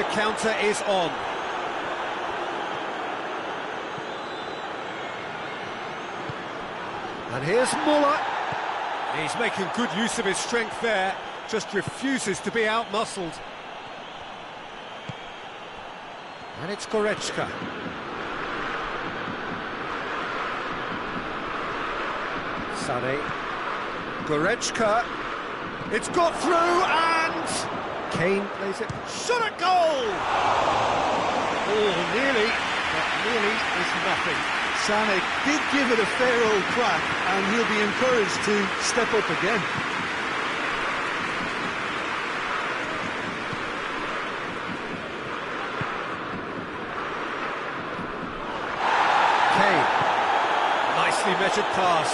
the counter is on. And here's Muller. He's making good use of his strength there, just refuses to be out-muscled. And it's Goretzka. Sané. Goretzka. It's got through and... Kane plays it. Shot at goal! Oh, nearly, but nearly is nothing. Sané did give it a fair old crack, and he'll be encouraged to step up again. Kane. Nicely measured pass.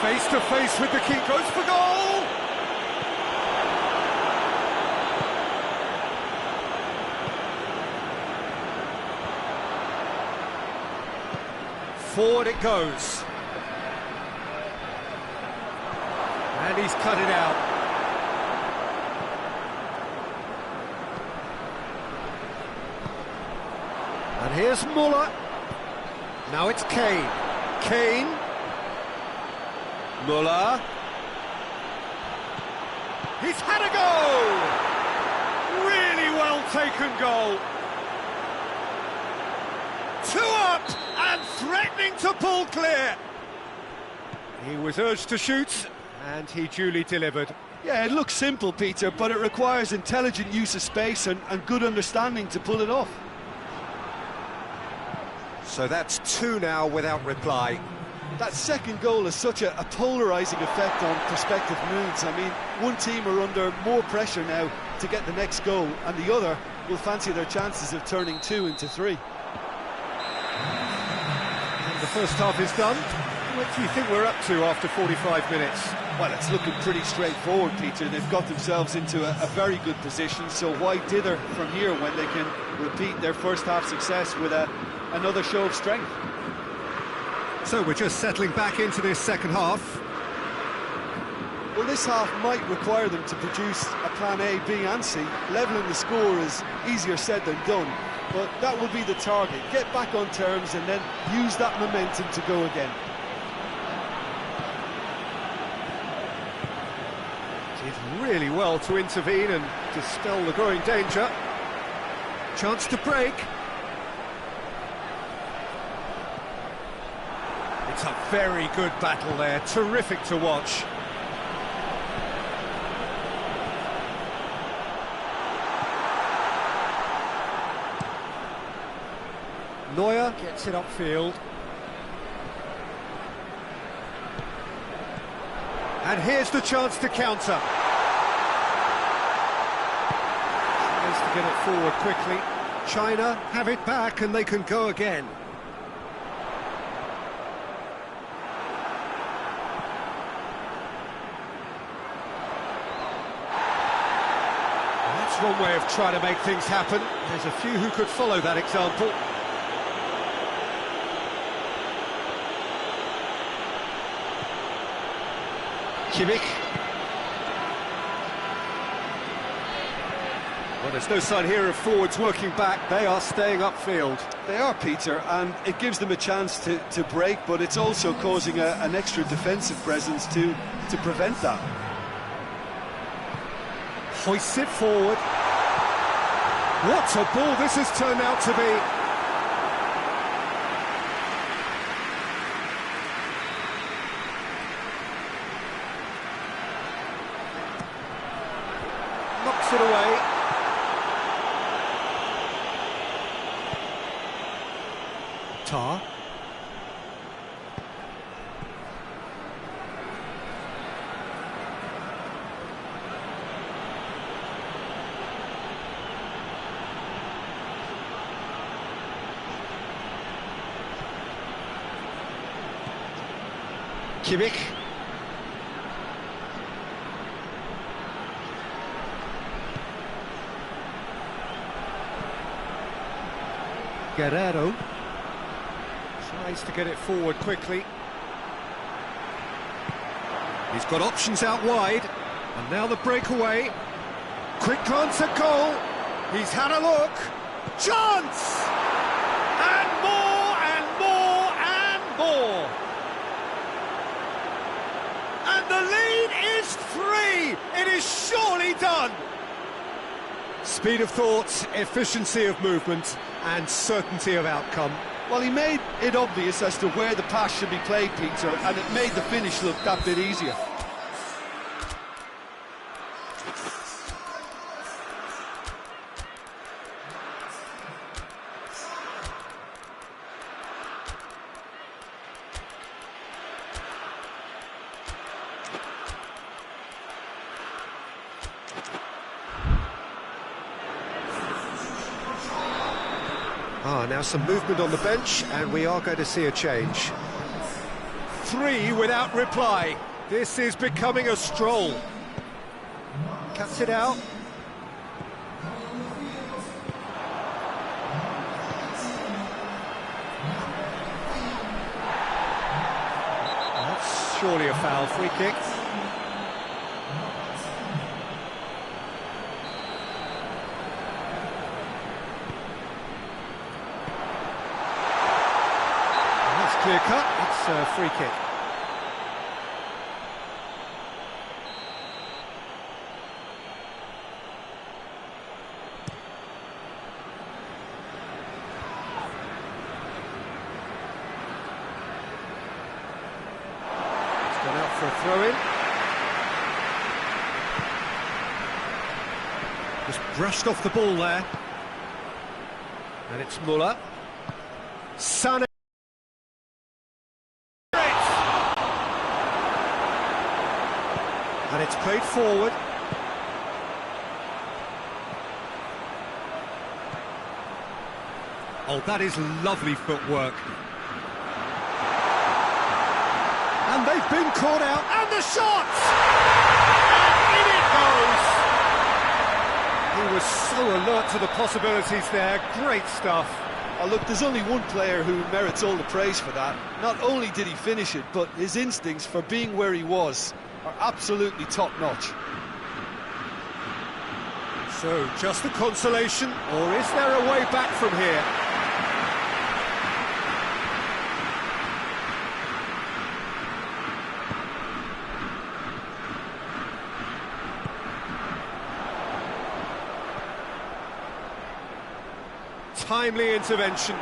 Face to face with the keeper. Goes for goal! Forward it goes. And he's cut it out. And here's Muller. Now it's Kane. Kane. Muller. He's had a goal! Really well taken goal. 2 up and threatening to pull clear. He was urged to shoot and he duly delivered. Yeah, it looks simple, Peter, but it requires intelligent use of space and good understanding to pull it off. So that's 2 now without reply. That second goal has such a polarising effect on prospective moods. I mean, one team are under more pressure now to get the next goal, and the other will fancy their chances of turning 2 into 3. And the first half is done. What do you think we're up to after 45 minutes? Well, it's looking pretty straightforward, Peter. They've got themselves into a very good position, so why dither from here when they can repeat their first half success with another show of strength? So we're just settling back into this second half. Well, this half might require them to produce a plan A, B and C. Levelling the score is easier said than done, but that will be the target. Get back on terms and then use that momentum to go again. Did really well to intervene and dispel the growing danger. Chance to break. It's a very good battle there, terrific to watch. Neuer gets it upfield. And here's the chance to counter. Tries to get it forward quickly. China have it back and they can go again. One way of trying to make things happen. There's a few who could follow that example. Kimmich. Well, there's no sign here of forwards working back. They are staying upfield. They are, Peter, and it gives them a chance to break, but it's also causing an extra defensive presence to prevent that. Hoists it forward. What a ball this has turned out to be. Knocks it away. Tar. Kimmich. Guerrero tries to get it forward quickly. He's got options out wide, and now the breakaway. Quick glance at goal. He's had a look. Chance! And more and more and more. And the lead is 3. It is surely done. Speed of thought, efficiency of movement, and certainty of outcome. Well, he made it obvious as to where the pass should be played, Peter, and it made the finish look that bit easier. Now some movement on the bench, and we are going to see a change. 3 without reply. This is becoming a stroll. Cuts it out. That's surely a foul. Free kick. Clear cut, it's a free kick. It's gone out for a throw-in. Just brushed off the ball there. And it's Muller. Sané. And it's played forward. Oh, that is lovely footwork. And they've been caught out, and the shot! And in it goes! He was so alert to the possibilities there, great stuff. Oh, look, there's only one player who merits all the praise for that. Not only did he finish it, but his instincts for being where he was are absolutely top-notch. So, just a consolation, or is there a way back from here? Timely intervention.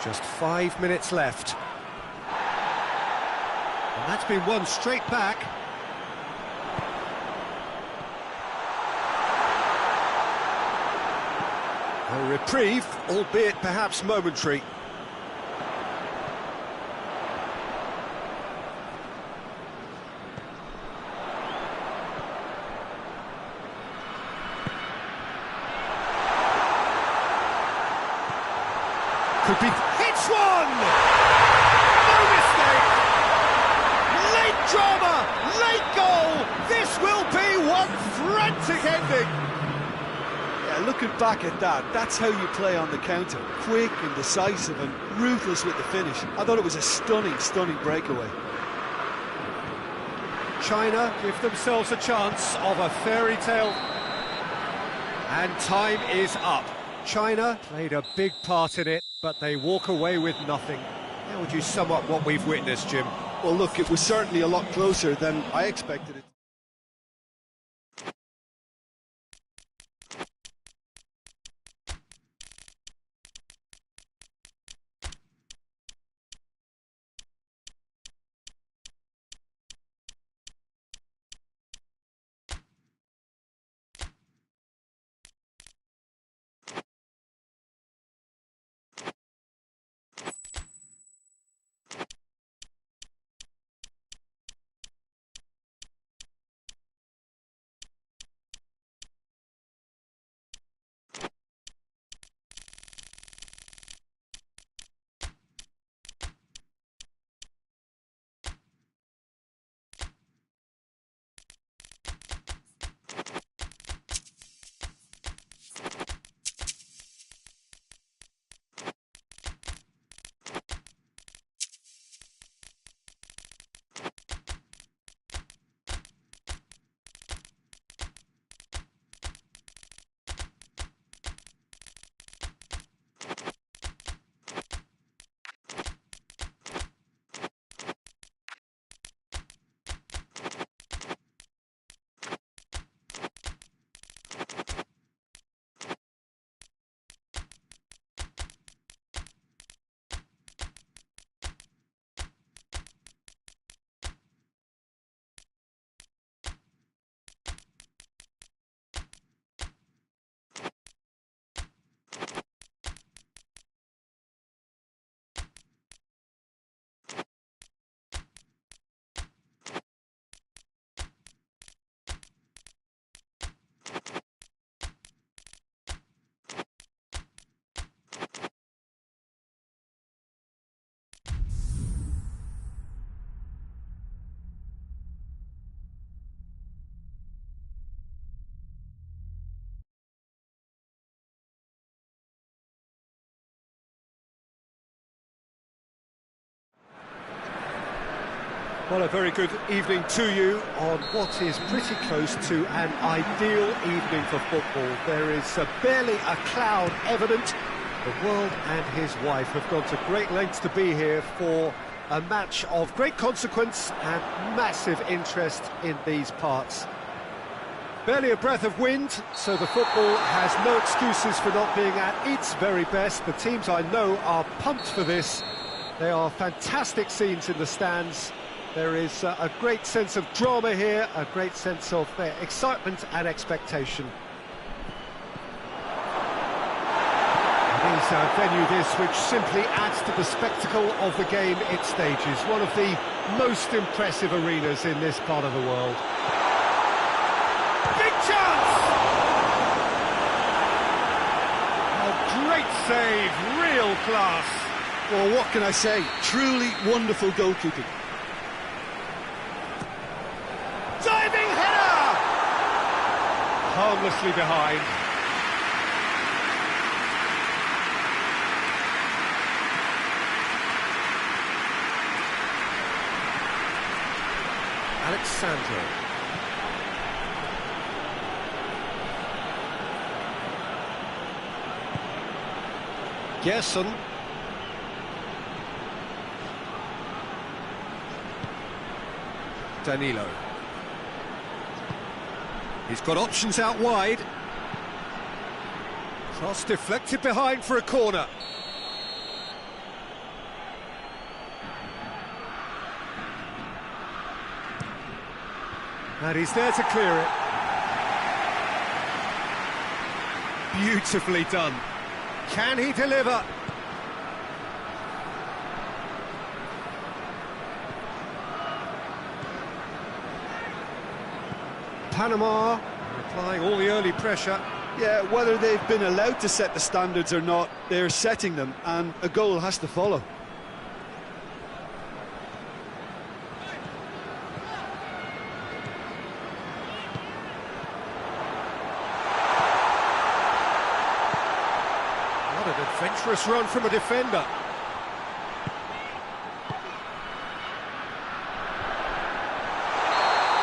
Just 5 minutes left. And that's been won straight back. A reprieve, albeit perhaps momentary. Could be... Hits one! No mistake! Late drama! Late goal! This will be one frantic ending! Yeah, looking back at that, that's how you play on the counter. Quick and decisive and ruthless with the finish. I thought it was a stunning, stunning breakaway. China give themselves a chance of a fairy tale. And time is up. China played a big part in it, but they walk away with nothing. How would you sum up what we've witnessed, Jim? Well, look, it was certainly a lot closer than I expected it. Well, a very good evening to you on what is pretty close to an ideal evening for football. There is barely a cloud evident. The world and his wife have gone to great lengths to be here for a match of great consequence and massive interest in these parts. Barely a breath of wind, so the football has no excuses for not being at its very best. The teams I know are pumped for this. There are fantastic scenes in the stands. There is a great sense of drama here, a great sense of excitement and expectation. It is a venue this which simply adds to the spectacle of the game it stages. One of the most impressive arenas in this part of the world. Big chance! A great save, real class. Well, what can I say? Truly wonderful goalkeeping. Diving header! Harmlessly behind. Alexandro. Gerson. Danilo. He's got options out wide. Cross deflected behind for a corner. And he's there to clear it. Beautifully done. Can he deliver? Panama applying all the early pressure. Yeah, whether they've been allowed to set the standards or not, they're setting them, and a goal has to follow. What an adventurous run from a defender.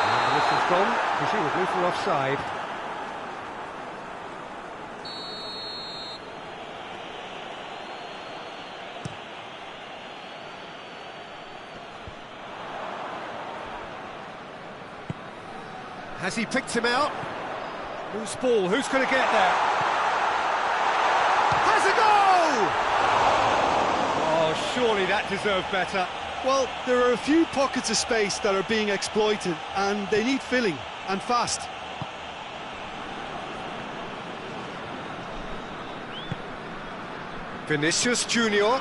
And the whistle's gone, presumably for offside. Has he picked him out? Loose ball, who's going to get there? Has a goal! Oh, surely that deserved better. Well, there are a few pockets of space that are being exploited, and they need filling, and fast. Vinicius Junior.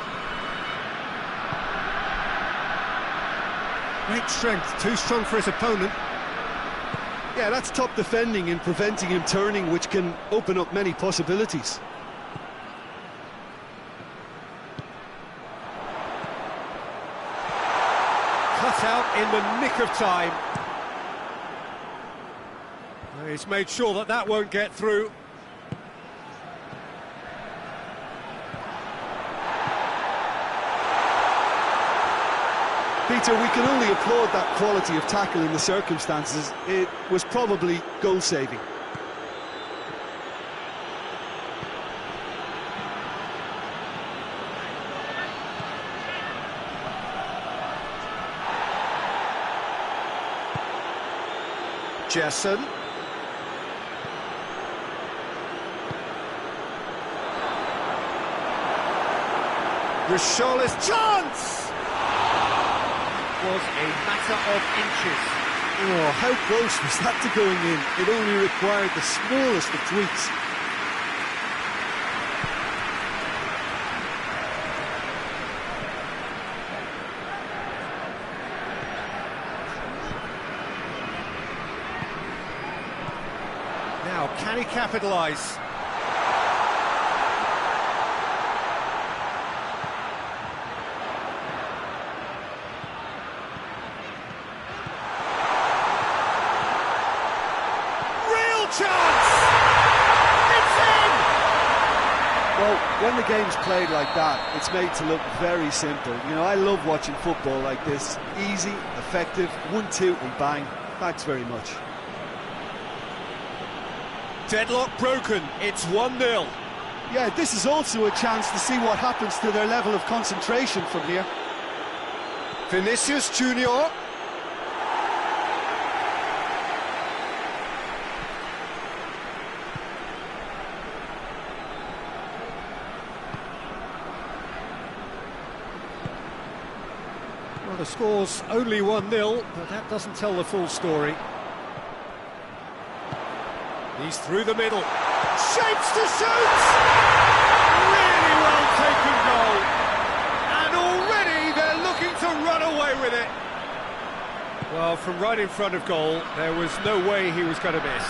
Great strength, too strong for his opponent. Yeah, that's top defending and preventing him turning, which can open up many possibilities. Cut out in the nick of time. He's made sure that that won't get through. Peter, we can only applaud that quality of tackle in the circumstances. It was probably goal-saving. Gerson. Richarlison chance! Was a matter of inches. Oh, how close was that to going in? It only required the smallest of tweaks. Now, can he capitalise? Well, when the game's played like that, it's made to look very simple. You know, I love watching football like this. Easy, effective, 1-2 and bang. Thanks very much. Deadlock broken, it's 1-0. Yeah, this is also a chance to see what happens to their level of concentration from here. Vinicius Junior. Well, the score's only 1-0, but that doesn't tell the full story. He's through the middle. Shapes to shoot! Really well taken goal. And already they're looking to run away with it. Well, from right in front of goal, there was no way he was going to miss.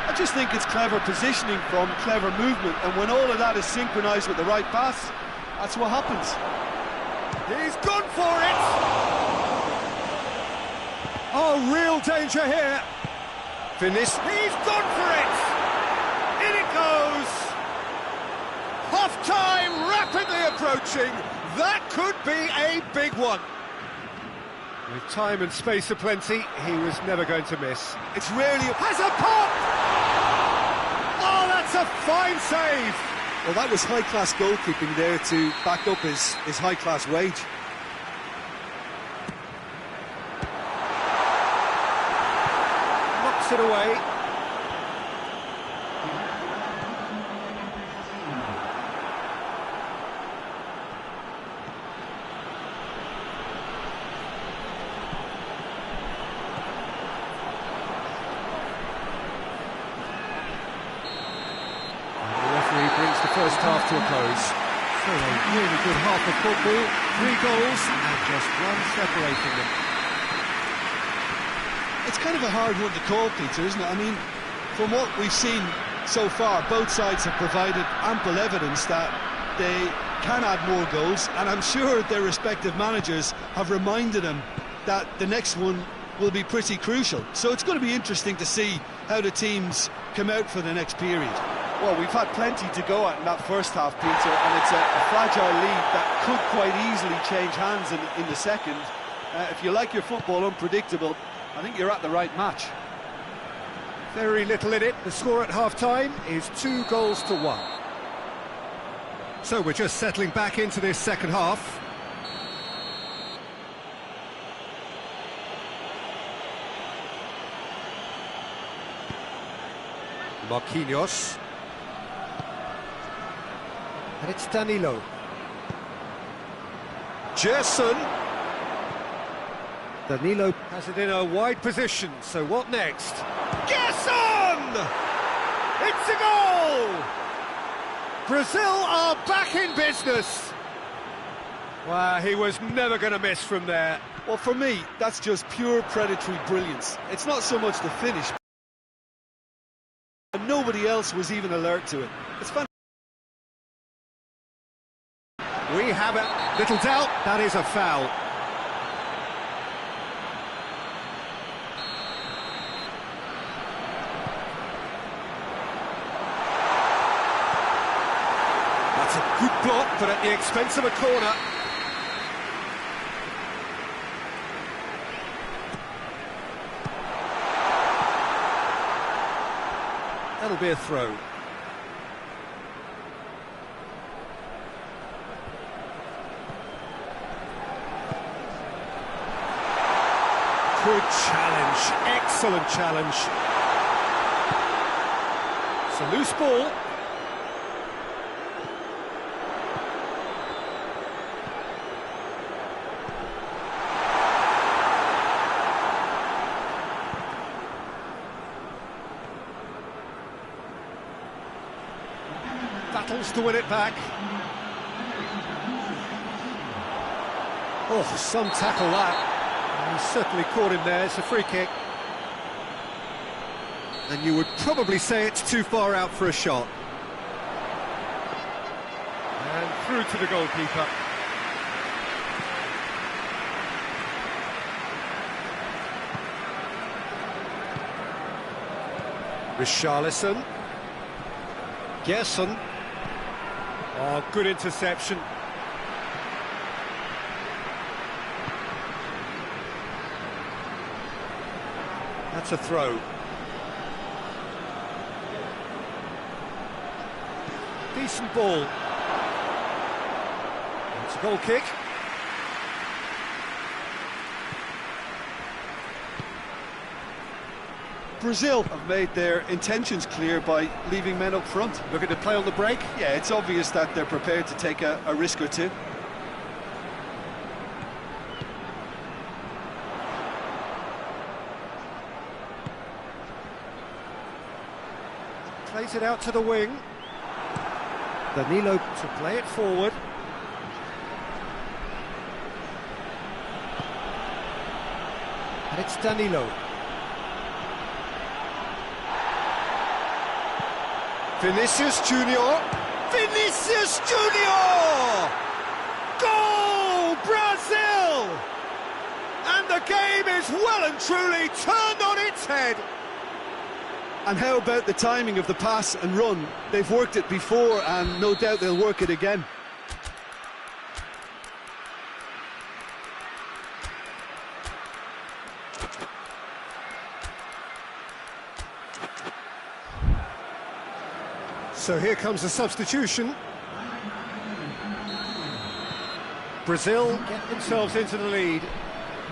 I just think it's clever positioning from clever movement, and when all of that is synchronised with the right pass, that's what happens. He's gone for it! Oh, real danger here. Vinicius, he's gone for it! In it goes! Half-time rapidly approaching. That could be a big one. With time and space aplenty, he was never going to miss. It's rarely... Has a pop! Oh, that's a fine save! Well, that was high-class goalkeeping there to back up his high-class wage. Knocks it away. Brings the first half to a close. So a really good half of football, 3 goals and just one separating them. It's kind of a hard one to call, Peter, isn't it? I mean, from what we've seen so far, both sides have provided ample evidence that they can add more goals, and I'm sure their respective managers have reminded them that the next one will be pretty crucial. So it's going to be interesting to see how the teams come out for the next period. Well, we've had plenty to go at in that first half, Peter, and it's a fragile lead that could quite easily change hands in the second. If you like your football unpredictable, I think you're at the right match. Very little in it. The score at half-time is 2-1. So we're just settling back into this second half. Marquinhos. And it's Danilo. Gerson. Danilo has it in a wide position, so what next? Gerson! It's a goal! Brazil are back in business. Wow, he was never going to miss from there. Well, for me, that's just pure predatory brilliance. It's not so much the finish. And nobody else was even alert to it. It's fantastic. We have it. Little doubt, that is a foul. That's a good block, but at the expense of a corner. That'll be a throw. Good challenge, excellent challenge. It's a loose ball. Battles to win it back. Oh, some tackle that. He certainly caught him there. It's a free kick. And you would probably say it's too far out for a shot. And through to the goalkeeper. Richarlison. Gerson. Oh, good interception. That's a throw. Decent ball. It's a goal kick. Brazil have made their intentions clear by leaving men up front. Looking to play on the break. Yeah, it's obvious that they're prepared to take a risk or two. Plays it out to the wing. Danilo to play it forward. And it's Danilo. Vinicius Junior. Vinicius Junior! Goal, Brazil! And the game is well and truly turned on its head. And how about the timing of the pass and run? They've worked it before and no doubt they'll work it again. So here comes a substitution. Brazil get themselves into the lead.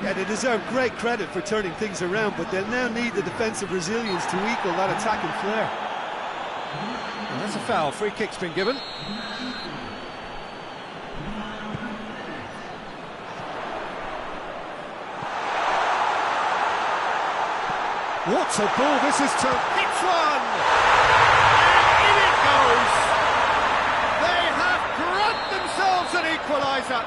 Yeah, they deserve great credit for turning things around, but they'll now need the defensive resilience to equal that attacking flair. And that's a foul. Free kick's been given. What a ball this is to... Hits one! And in it goes! They have grabbed themselves an equaliser.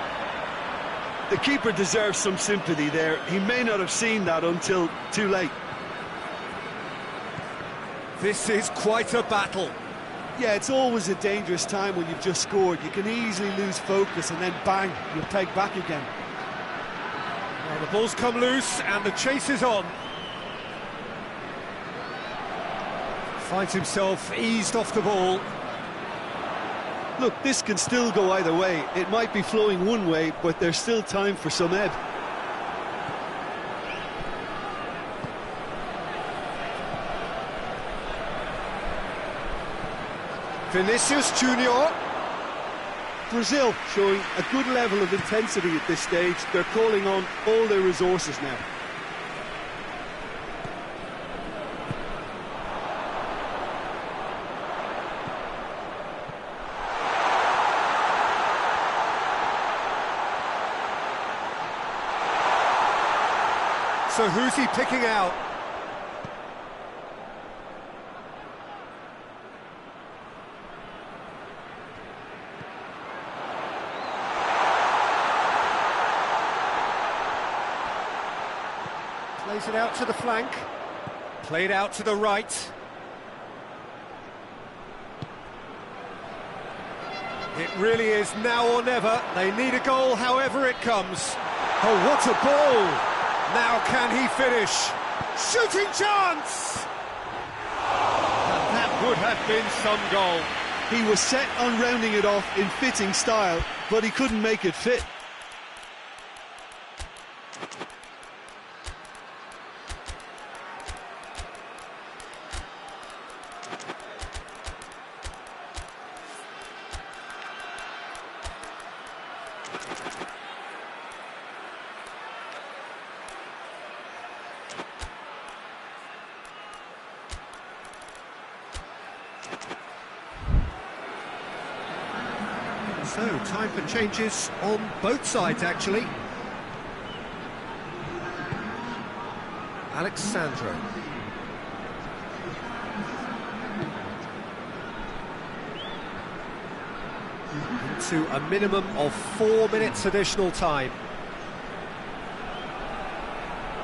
The keeper deserves some sympathy there. He may not have seen that until too late. This is quite a battle. Yeah, it's always a dangerous time when you've just scored. You can easily lose focus and then bang, you're pegged back again. Well, the ball's come loose and the chase is on. Finds himself eased off the ball. Look, this can still go either way. It might be flowing one way, but there's still time for some ebb. Vinicius Junior. Brazil showing a good level of intensity at this stage. They're calling on all their resources now. So who's he picking out? Plays it out to the flank. Played out to the right. It really is now or never. They need a goal however it comes. Oh, what a ball! Now can he finish? Shooting chance! And that would have been some goal. He was set on rounding it off in fitting style, but he couldn't make it fit. So, time for changes on both sides, actually. Alexandro. Into a minimum of 4 minutes additional time.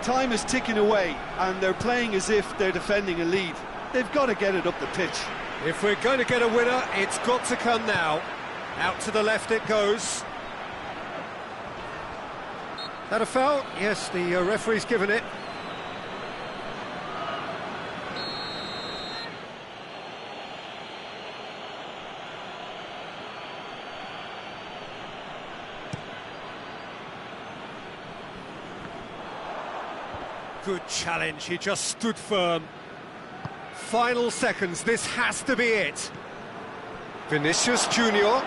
Time is ticking away, and they're playing as if they're defending a lead. They've got to get it up the pitch. If we're going to get a winner, it's got to come now. Out to the left it goes. That a foul? Yes, the referee's given it. Good challenge, he just stood firm. Final seconds, this has to be it. Vinicius Junior.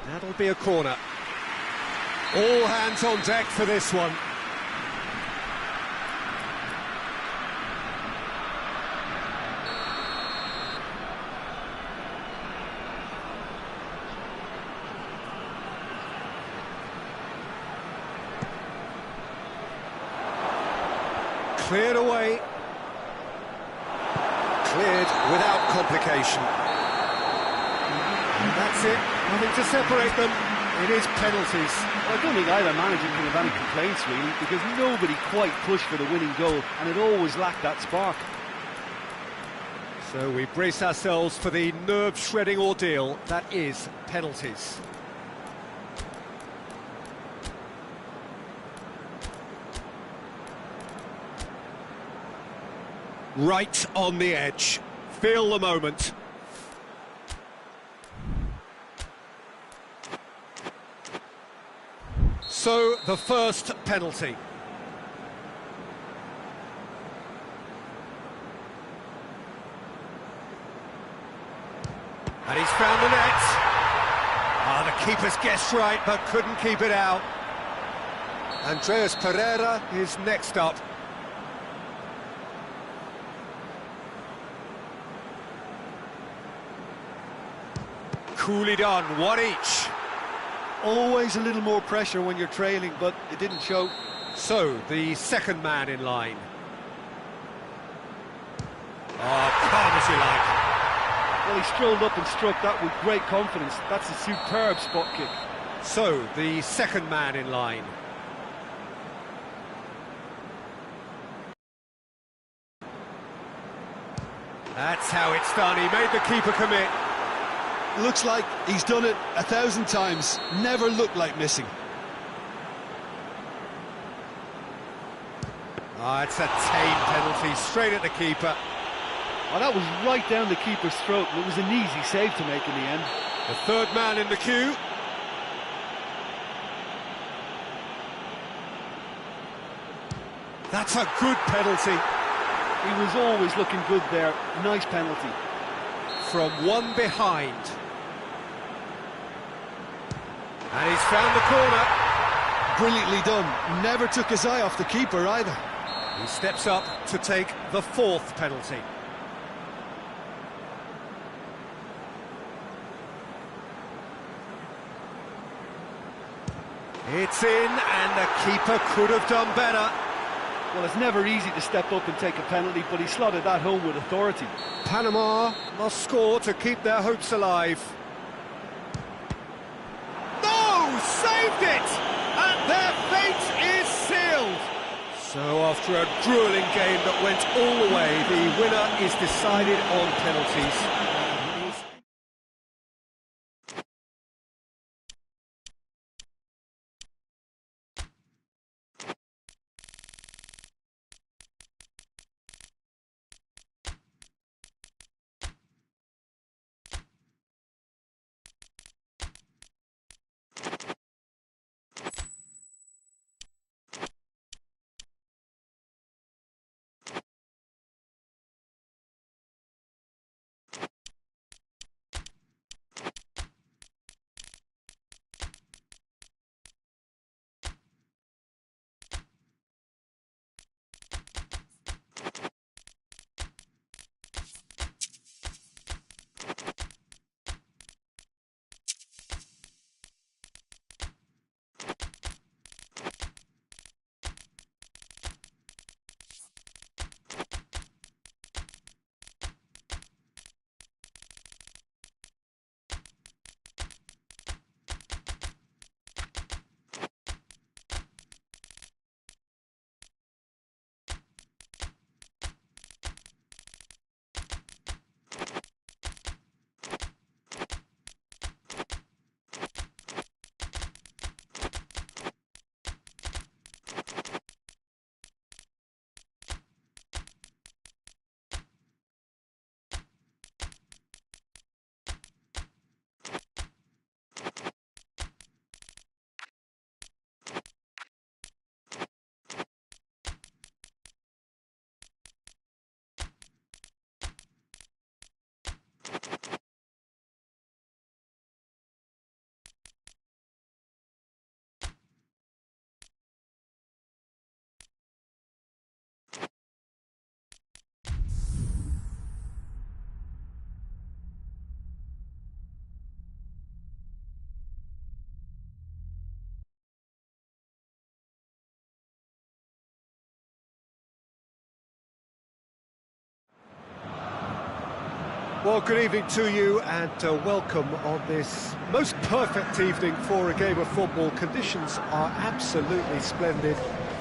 That'll be a corner. All hands on deck for this one. Cleared away. Cleared without complication. And that's it, nothing to separate them. It is penalties. Well, I don't think either manager can have any complaints, really, because nobody quite pushed for the winning goal, and it always lacked that spark. So we brace ourselves for the nerve-shredding ordeal that is penalties. Right on the edge. Feel the moment. So, the first penalty. And he's found the net. Ah, the keeper's guessed right, but couldn't keep it out. Andreas Pereira is next up. Coolly done, one each. Always a little more pressure when you're trailing, but it didn't show. So, the second man in line. Oh, calm as you like. Well, he strolled up and struck that with great confidence. That's a superb spot kick. So, the second man in line. That's how it's done, he made the keeper commit. Looks like he's done it 1,000 times. Never looked like missing. Ah, it's a tame penalty, straight at the keeper. Oh, that was right down the keeper's throat, and it was an easy save to make in the end. The third man in the queue. That's a good penalty. He was always looking good there. Nice penalty. From one behind. And he's found the corner. Brilliantly done. Never took his eye off the keeper either. He steps up to take the fourth penalty. It's in, and the keeper could have done better. Well, it's never easy to step up and take a penalty, but he slotted that home with authority. Panama must score to keep their hopes alive. No! Saved it! And their fate is sealed! So after a gruelling game that went all the way, the winner is decided on penalties. Well, good evening to you and welcome on this most perfect evening for a game of football. Conditions are absolutely splendid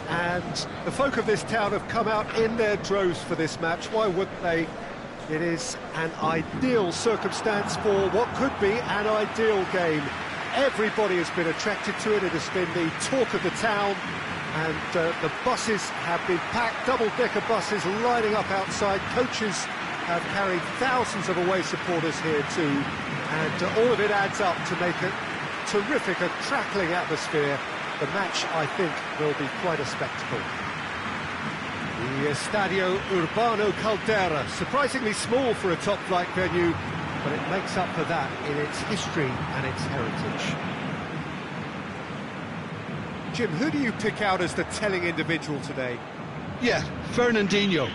and the folk of this town have come out in their droves for this match. Why wouldn't they? It is an ideal circumstance for what could be an ideal game. Everybody has been attracted to it. It has been the talk of the town, and the buses have been packed, double-decker buses lining up outside. Coaches have carried thousands of away supporters here too, and all of it adds up to make a terrific, a crackling atmosphere. The match, I think, will be quite a spectacle. The Estadio Urbano Caldera, surprisingly small for a top-flight venue, but it makes up for that in its history and its heritage. Jim, who do you pick out as the telling individual today? Yeah, Fernandinho.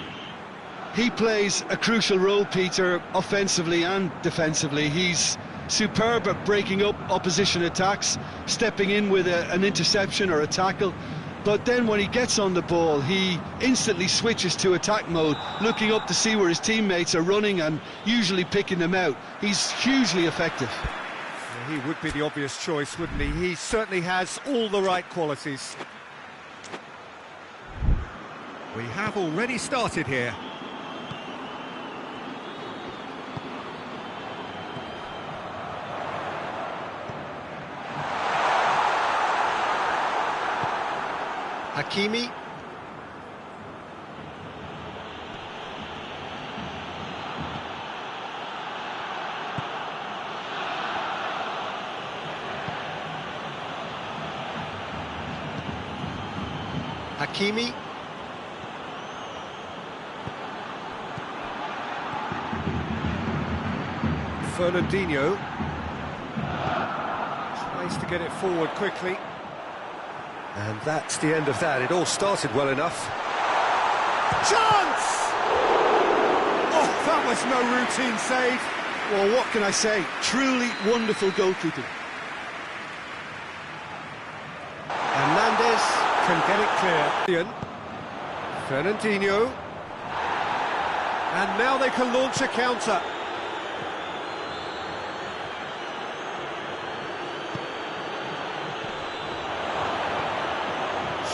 He plays a crucial role, Peter, offensively and defensively. He's superb at breaking up opposition attacks, stepping in with an interception or a tackle. But then when he gets on the ball, he instantly switches to attack mode, looking up to see where his teammates are running and usually picking them out. He's hugely effective. He would be the obvious choice, wouldn't he? He certainly has all the right qualities. We have already started here. Hakimi. Hakimi. Fernandinho. Tries to get it forward quickly. And that's the end of that. It all started well enough. Chance! Oh, that was no routine save. Well, what can I say? Truly wonderful goalkeeping. Hernandez can get it clear. Fernandinho. And now they can launch a counter.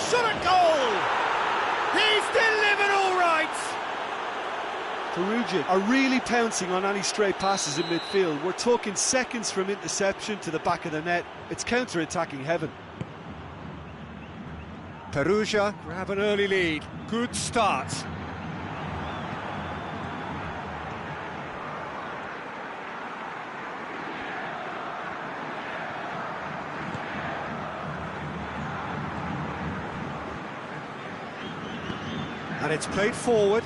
Shot a goal! He's delivered all right! Perugia are really pouncing on any stray passes in midfield. We're talking seconds from interception to the back of the net. It's counter-attacking heaven. Perugia grab an early lead. Good start. And it's played forward.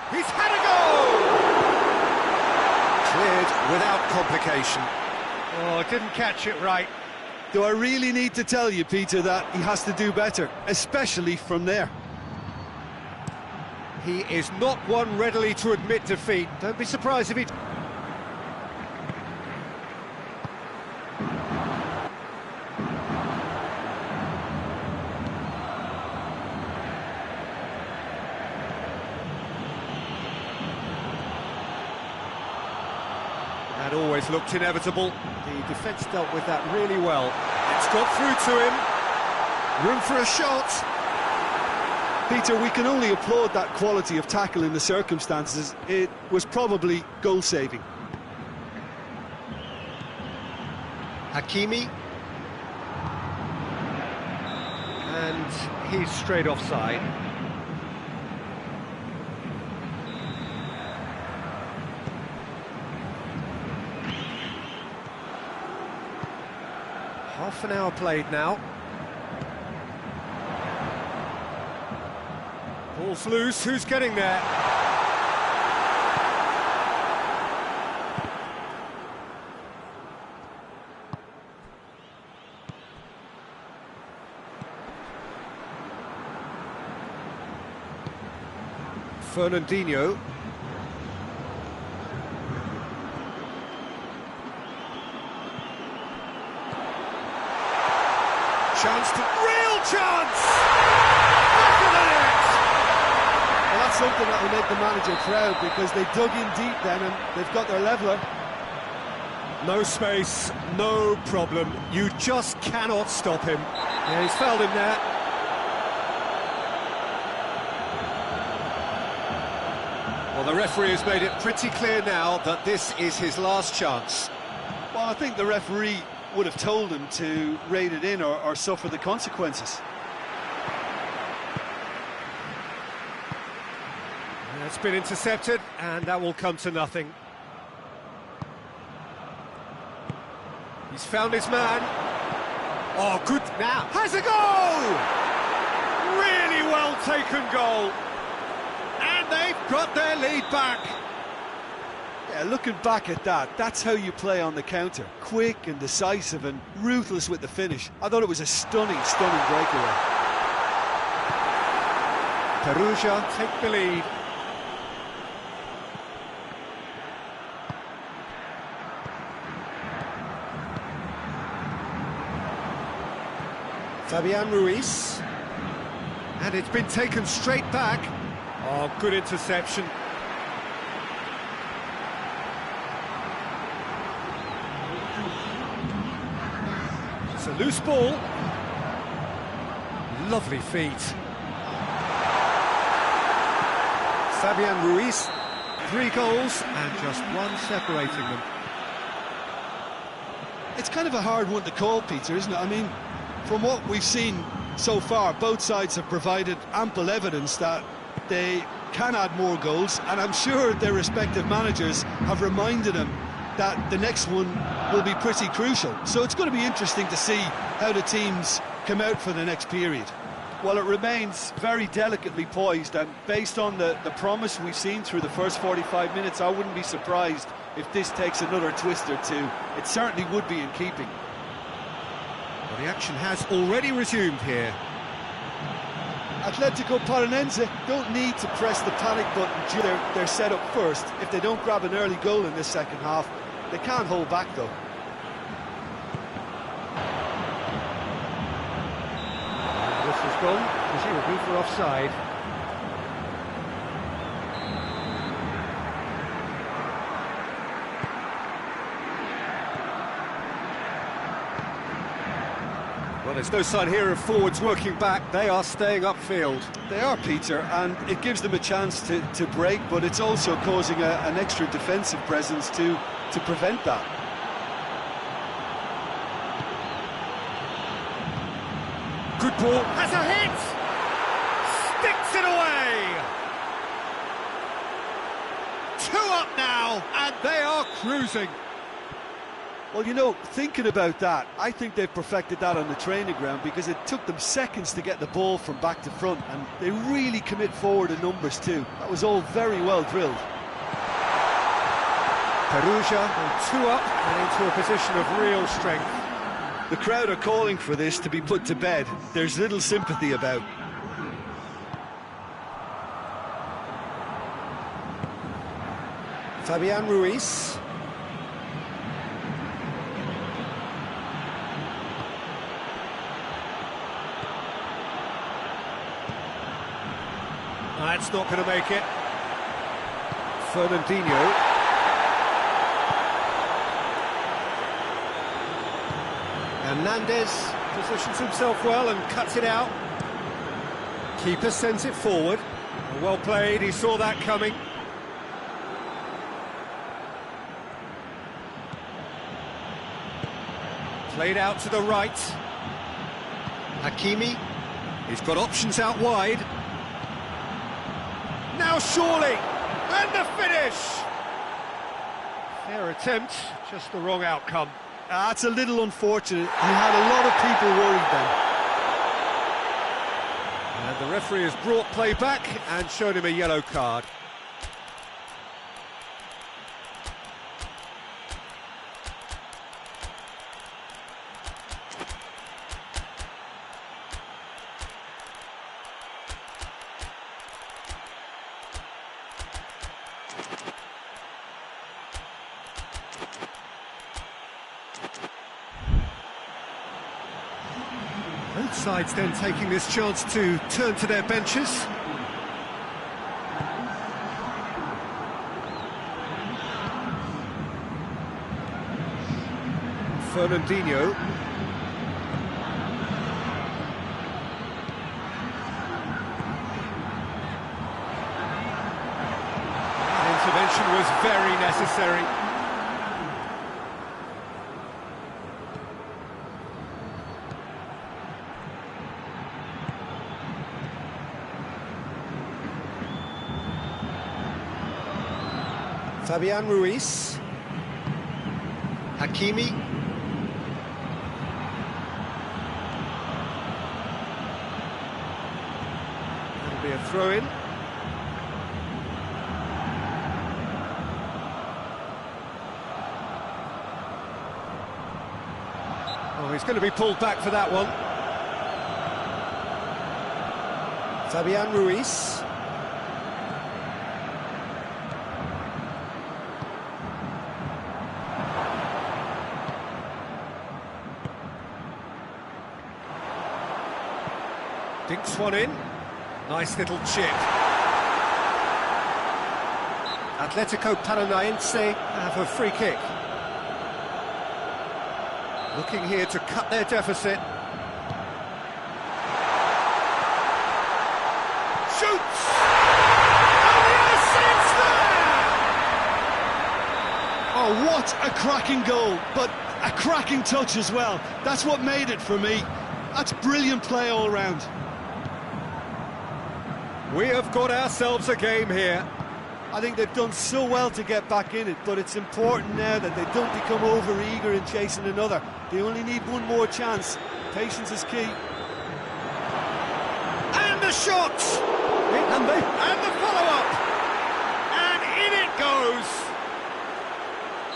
He's had a goal! Cleared without complication. Oh, didn't catch it right. Do I really need to tell you, Peter, that he has to do better, especially from there? He is not one readily to admit defeat. Don't be surprised if he... That always looked inevitable. The defence dealt with that really well. It's got through to him. Room for a shot. Peter, we can only applaud that quality of tackle in the circumstances. It was probably goal-saving. Hakimi. And he's straight offside. Half an hour played now. Ball's loose, who's getting there? Fernandinho. chance to... Real chance! Back of the net! Well, that's something that will make the manager proud, because they dug in deep then and they've got their leveller. No space, no problem. You just cannot stop him. Yeah, he's fouled him there. Well, the referee has made it pretty clear now that this is his last chance. Well, I think the referee would have told him to rate it in or suffer the consequences. It's been intercepted, and that will come to nothing. He's found his man. Oh, good now. Has a goal! Really well taken goal. And they've got their lead back. Yeah, looking back at that, that's how you play on the counter. Quick and decisive and ruthless with the finish. I thought it was a stunning, stunning breakaway. Perugia take the lead. Fabian Ruiz. And it's been taken straight back. Oh, good interception. It's a loose ball. Lovely feet. Fabian Ruiz, 3 goals and just 1 separating them. It's kind of a hard one to call, Peter, isn't it? I mean, from what we've seen so far, both sides have provided ample evidence that they can add more goals, and I'm sure their respective managers have reminded them that the next one will be pretty crucial. So it's going to be interesting to see how the teams come out for the next period. Well, it remains very delicately poised, and based on the promise we've seen through the first 45 minutes, I wouldn't be surprised if this takes another twist or two. It certainly would be in keeping. Well, the action has already resumed here. Atletico Paranense don't need to press the panic button. They're set up first. If they don't grab an early goal in this second half, they can't hold back though. This has gone, presumably for offside. Well, there's no sign here of forwards working back. They are staying upfield. They are, Peter, and it gives them a chance to break, but it's also causing an extra defensive presence to prevent that. Good ball. Has a hit! Sticks it away! 2 up now, and they are cruising. Well, you know, thinking about that, I think they've perfected that on the training ground, because it took them seconds to get the ball from back to front, and they really commit forward in numbers too. That was all very well drilled. Perugia on 2 up and into a position of real strength. The crowd are calling for this to be put to bed. There's little sympathy about. Fabian Ruiz. That's not going to make it. Fernandinho. Hernandez positions himself well and cuts it out. Keeper sends it forward. Well played, he saw that coming. Played out to the right. Hakimi. He's got options out wide. Now surely, and the finish! Fair attempt, just the wrong outcome. That's a little unfortunate. He had a lot of people worried then. And the referee has brought play back and shown him a yellow card. Both sides then taking this chance to turn to their benches. Fernandinho. Intervention was very necessary. Fabian Ruiz. Hakimi. That'll be a throw-in. Oh, he's going to be pulled back for that one. Fabian Ruiz. Dinks one in. Nice little chip. Atletico Paranaense have a free kick. Looking here to cut their deficit. Shoots! And the assist there! Oh, what a cracking goal, but a cracking touch as well. That's what made it for me. That's brilliant play all round. We have got ourselves a game here. I think they've done so well to get back in it, but it's important now that they don't become over-eager in chasing another. They only need one more chance. Patience is key. And the shot! And the follow-up! And in it goes!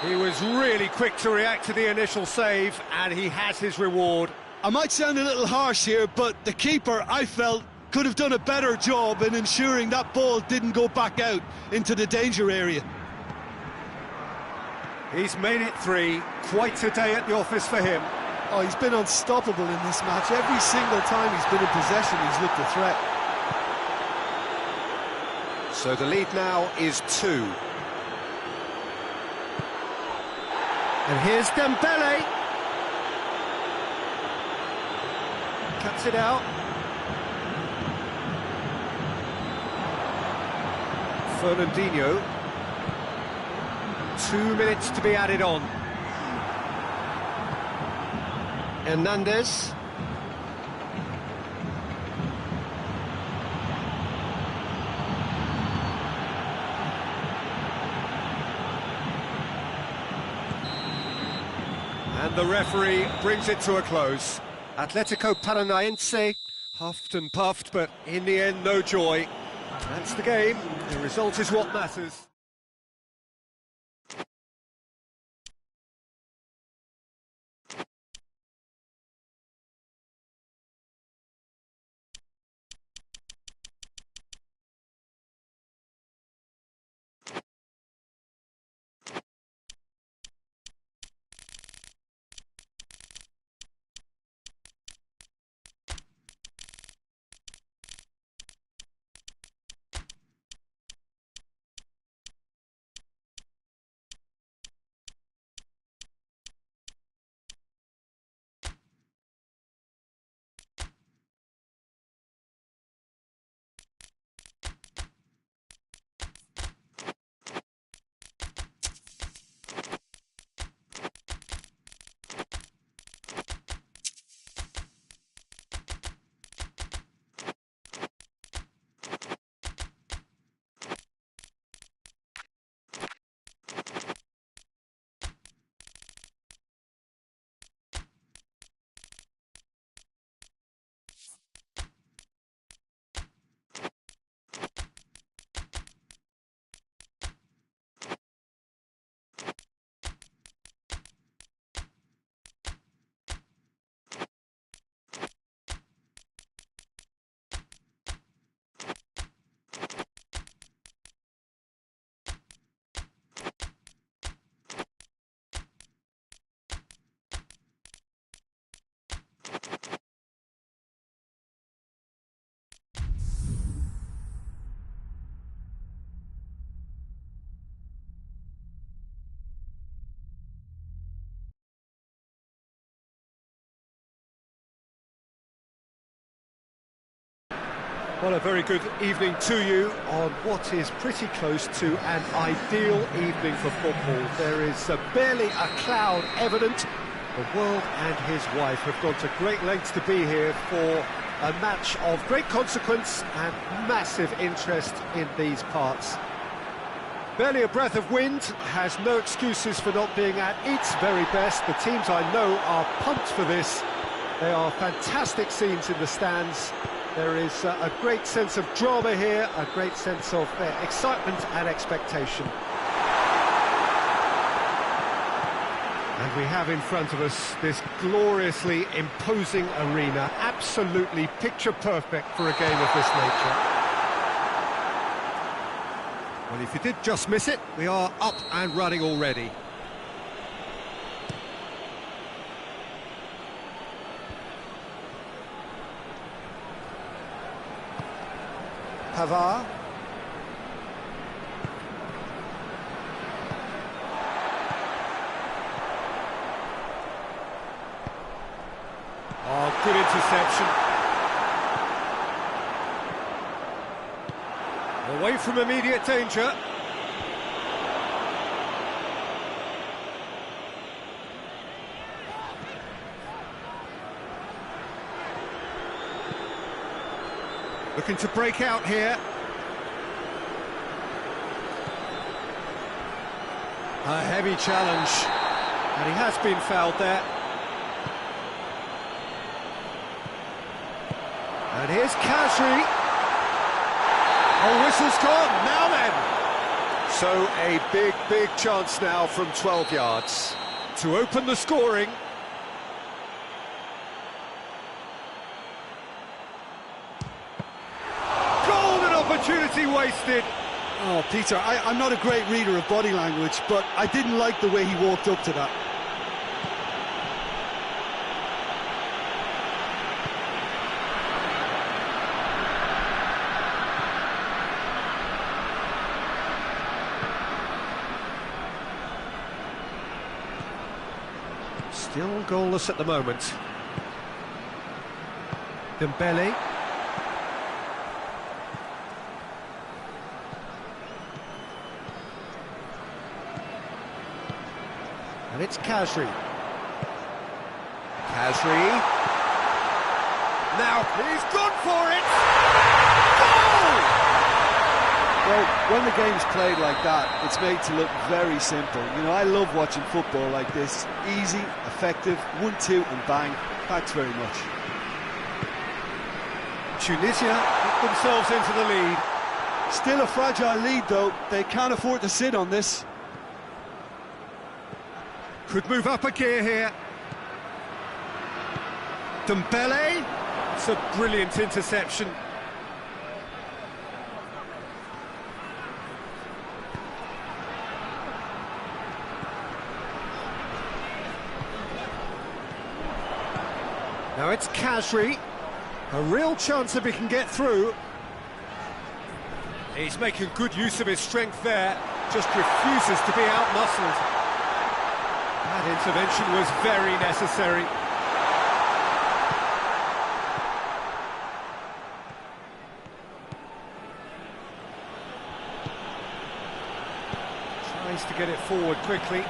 He was really quick to react to the initial save, and he has his reward. I might sound a little harsh here, but the keeper, I felt, could have done a better job in ensuring that ball didn't go back out into the danger area. He's made it 3. Quite a day at the office for him. Oh, he's been unstoppable in this match. Every single time he's been in possession, he's looked a threat. So the lead now is 2. And here's Dembele. Cuts it out. Fernandinho. 2 minutes to be added on. Hernandez. And the referee brings it to a close. Atletico Paranaense huffed and puffed, but in the end, no joy. That's the game. The result is what matters. Well, a very good evening to you on what is pretty close to an ideal evening for football. There is barely a cloud evident. The world and his wife have gone to great lengths to be here for a match of great consequence and massive interest in these parts. Barely a breath of wind, has no excuses for not being at its very best. The teams I know are pumped for this. They are fantastic scenes in the stands. There is a great sense of drama here, a great sense of excitement and expectation. And we have in front of us this gloriously imposing arena, absolutely picture perfect for a game of this nature. Well, if you did just miss it, we are up and running already. Pavard. Oh, good interception. Away from immediate danger. Looking to break out here. A heavy challenge. And he has been fouled there. And here's Khazri. Oh, whistle's gone, now then! So a big chance now from 12 yards to open the scoring. Golden opportunity wasted. Oh, Peter, I'm not a great reader of body language, but I didn't like the way he walked up to that. Still goalless at the moment. Dembele. And it's Khazri. Khazri. Now he's gone for it! Goal! Well, when the game's played like that, it's made to look very simple. You know, I love watching football like this. Easy, effective, 1-2 and bang. Thanks very much. Tunisia put themselves into the lead. Still a fragile lead, though. They can't afford to sit on this. Could move up a gear here. Dembele. It's a brilliant interception. Now it's Khazri. A real chance if he can get through. He's making good use of his strength there. Just refuses to be out-muscled. That intervention was very necessary. Tries to get it forward quickly.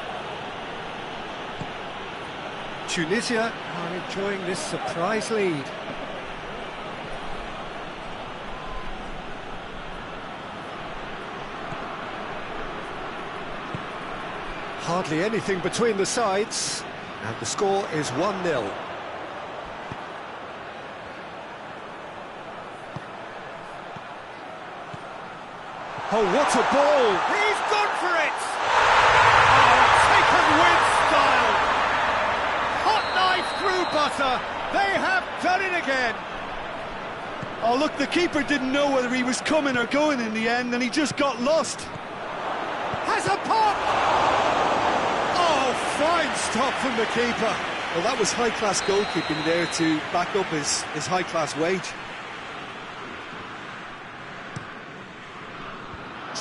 Tunisia are enjoying this surprise lead. Hardly anything between the sides, and the score is 1-0. Oh, what a ball! He's gone for it! Oh, taken with style! Hot knife through butter! They have done it again! Oh, look, the keeper didn't know whether he was coming or going in the end, and he just got lost. Has a pop! Fine stop from the keeper. Well, that was high-class goalkeeping there to back up his high-class wage.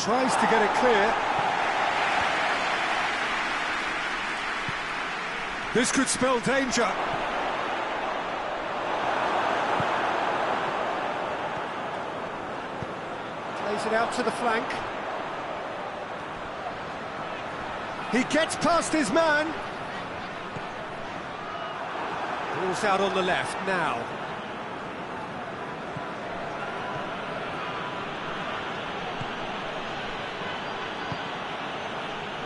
Tries to get it clear. This could spell danger. it out to the flank. He gets past his man. Ball's out on the left now.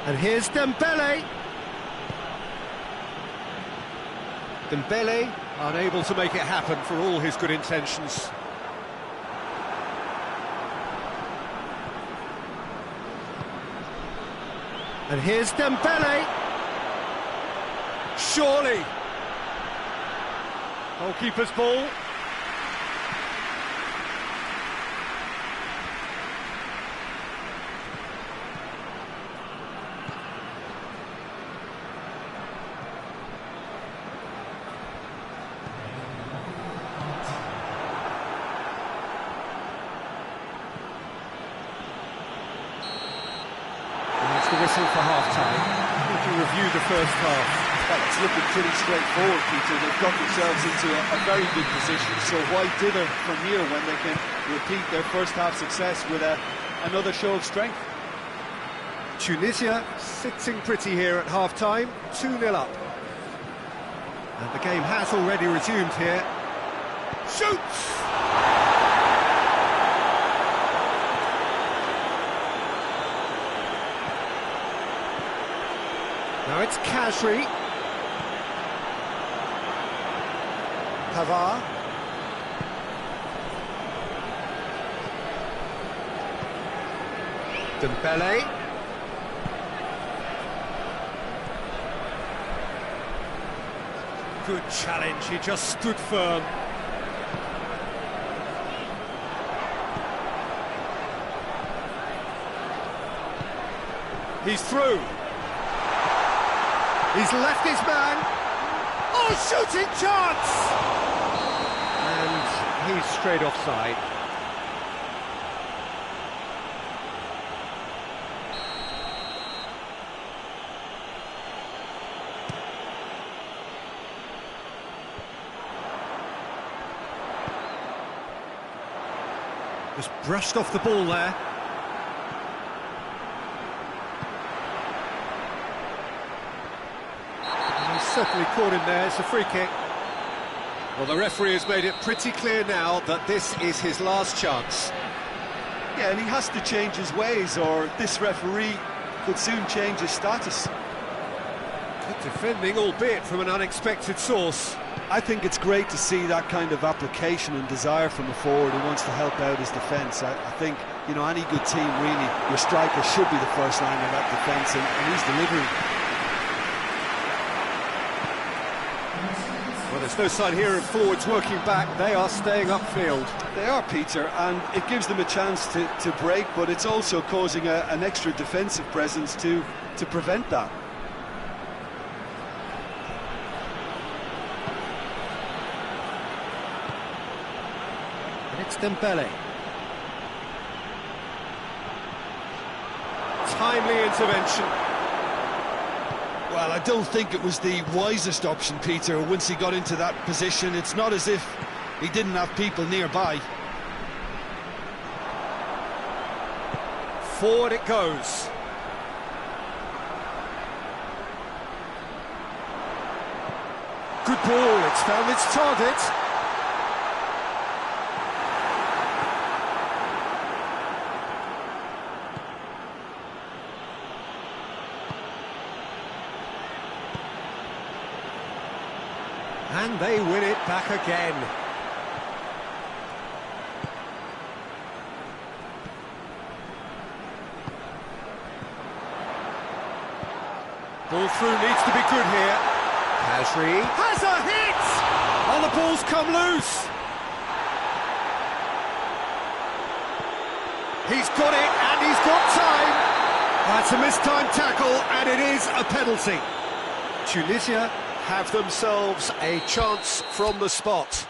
And here's Dembele. Dembele unable to make it happen for all his good intentions. And here's Dembele. Surely. Goalkeeper's ball. The whistle for half-time. Would you review the first half? Well, it's looking pretty straightforward, Peter. They've got themselves into a very good position, so why dither from here when they can repeat their first half success with another show of strength? Tunisia sitting pretty here at half-time, 2-0 up. And the game has already resumed here. Shoots! Now it's Khazri. Pavard. Dembele. Good challenge, he just stood firm. He's through. He's left his man. Oh, shooting chance! And he's straight offside. Just brushed off the ball there. Certainly caught him there, it's a free kick. Well, the referee has made it pretty clear now that this is his last chance. Yeah, and he has to change his ways, or this referee could soon change his status. Good defending, albeit from an unexpected source. I think it's great to see that kind of application and desire from a forward who wants to help out his defence. I think, you know, any good team, really, your striker should be the first line of that defence, and he's delivering. Well, there's no sign here of forwards working back. They are staying upfield. They are, Peter, and it gives them a chance to break, but it's also causing an extra defensive presence to prevent that. And it's Dembele. Timely intervention. Well, I don't think it was the wisest option, Peter, once he got into that position. It's not as if he didn't have people nearby. Forward it goes. Good ball, it's found its target. And they win it back again. Ball through needs to be good here. Khazri has a hit! And the ball's come loose. He's got it, and he's got time. That's a mistimed tackle, and it is a penalty. Tunisia have themselves a chance from the spot.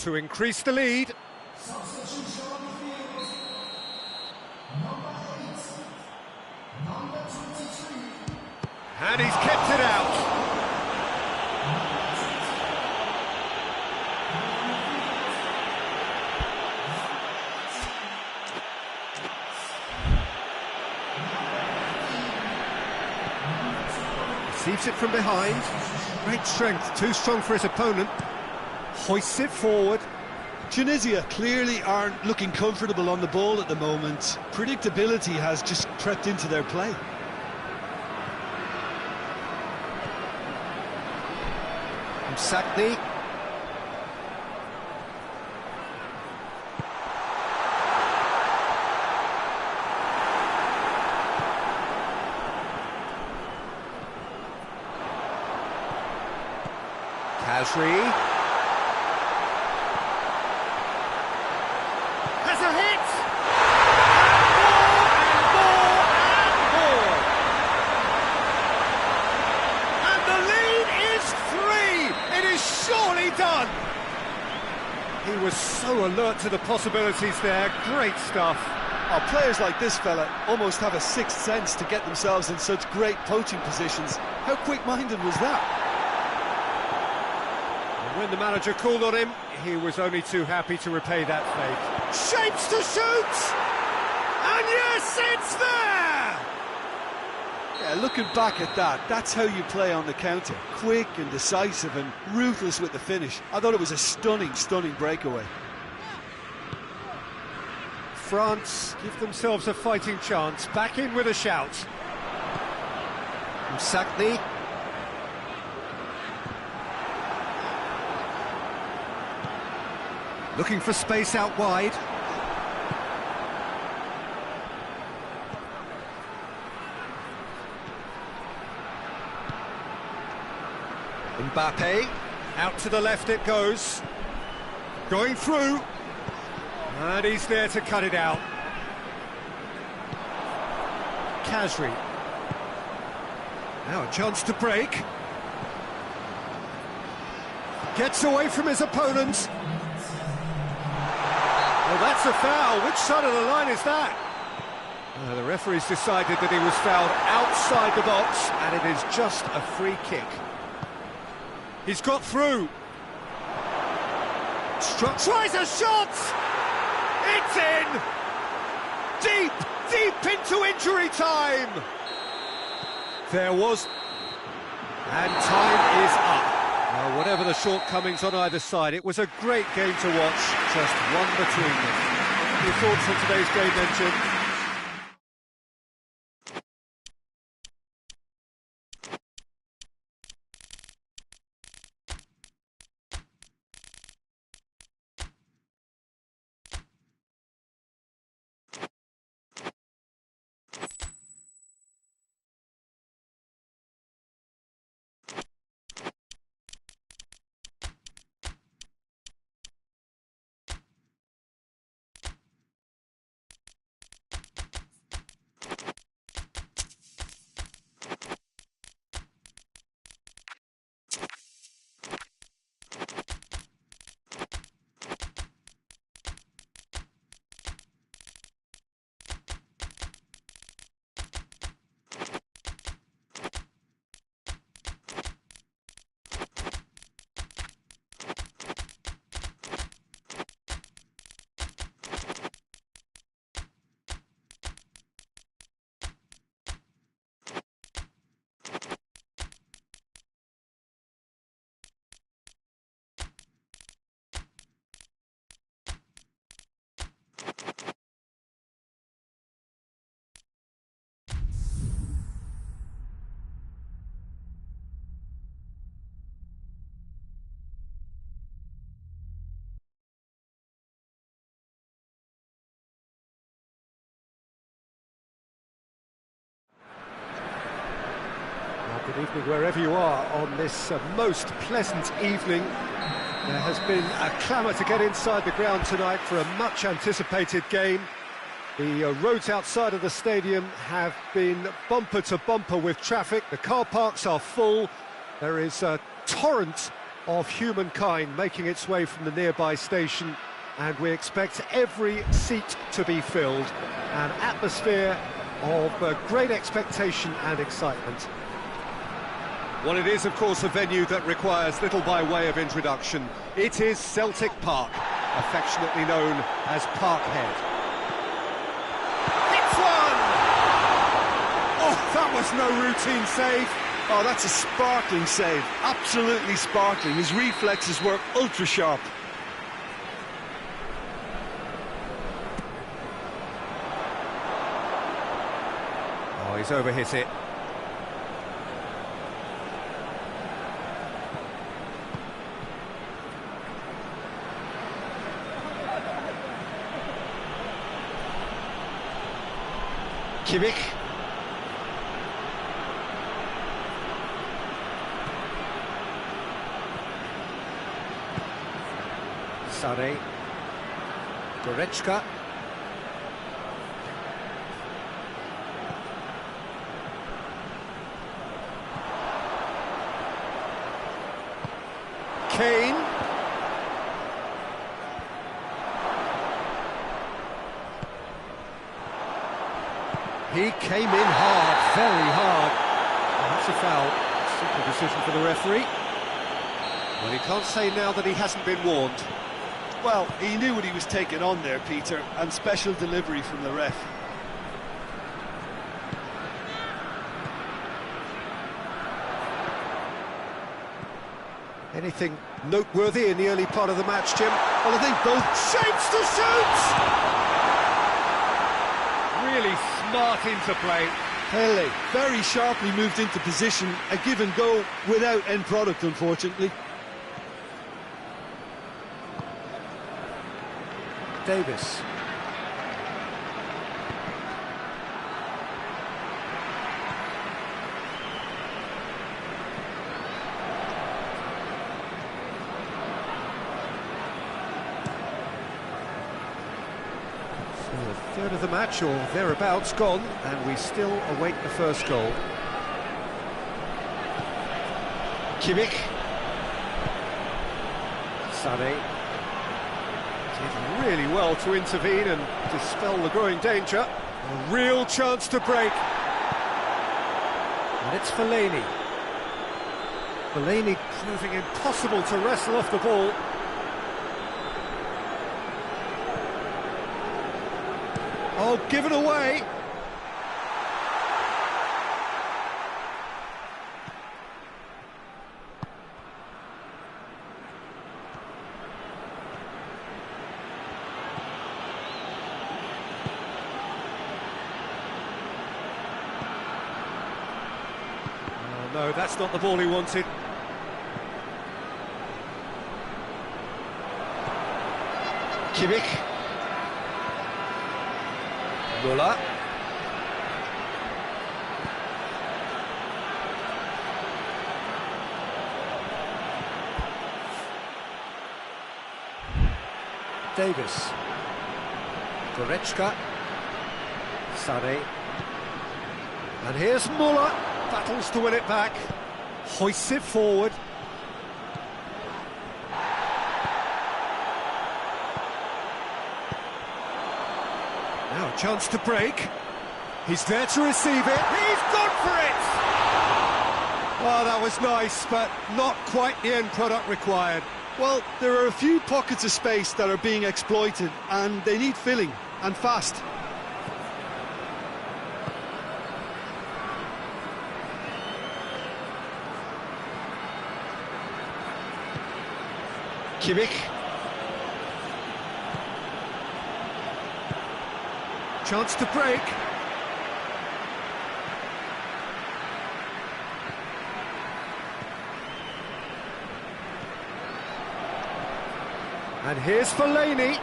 to increase the lead. And he's kept it out. Receives it from behind. Great strength, too strong for his opponent. Hoists it forward. Tunisia clearly aren't looking comfortable on the ball at the moment. Predictability has just crept into their play. Sakni. Kasri has a hit! And the lead is 3! It is surely done! He was so alert to the possibilities there, great stuff. Oh, players like this fella almost have a sixth sense to get themselves in such great poaching positions. How quick-minded was that? When the manager called on him, he was only too happy to repay that fate. Shapes to shoot! And yes, it's there! Yeah, looking back at that, that's how you play on the counter. Quick and decisive and ruthless with the finish. I thought it was a stunning, stunning breakaway. France give themselves a fighting chance. Back in with a shout. From Sakni. Looking for space out wide. Mbappe, out to the left it goes. Going through. And he's there to cut it out. Kasri. Now a chance to break. Gets away from his opponent. Well, that's a foul. Which side of the line is that? The referee's decided that he was fouled outside the box, and it is just a free kick. He's got through. Tries a shot! It's in! Deep, deep into injury time! There was... And time is up. Well, whatever the shortcomings on either side, it was a great game to watch, just one between them. Your thoughts on today's game then, Jim? Good evening wherever you are on this most pleasant evening. There has been a clamour to get inside the ground tonight for a much anticipated game. The roads outside of the stadium have been bumper to bumper with traffic. The car parks are full. There is a torrent of humankind making its way from the nearby station, and we expect every seat to be filled. An atmosphere of great expectation and excitement. Well, it is, of course, a venue that requires little by way of introduction. It is Celtic Park, affectionately known as Parkhead. It's one! Oh, that was no routine save. Oh, that's a sparkling save, absolutely sparkling. His reflexes were ultra sharp. Oh, he's overhit it. Kimmich. Sare. Goretzka. Kane. He came in hard, very hard. And that's a foul. Simple decision for the referee. Well, he can't say now that he hasn't been warned. Well, he knew what he was taking on there, Peter, and special delivery from the ref. Anything noteworthy in the early part of the match, Jim? Well, I think both shapes to shoot! Really smart interplay. Pele very sharply moved into position, a give and go without end product, unfortunately. Davis. So a third of the match, or thereabouts, gone, and we still await the first goal. Kimmich. Sane. Did really well to intervene and dispel the growing danger. A real chance to break. And it's Fellaini. Fellaini proving impossible to wrestle off the ball. Oh, give it away. No, that's not the ball he wanted. Kimmich. Müller. Davis. Goretzka. Sane. And here's Müller. Battles to win it back, hoists it forward. Now a chance to break. He's there to receive it. He's gone for it! Oh, that was nice, but not quite the end product required. Well, there are a few pockets of space that are being exploited, and they need filling, and fast. Kimmich. Chance to break. And here's Fellaini.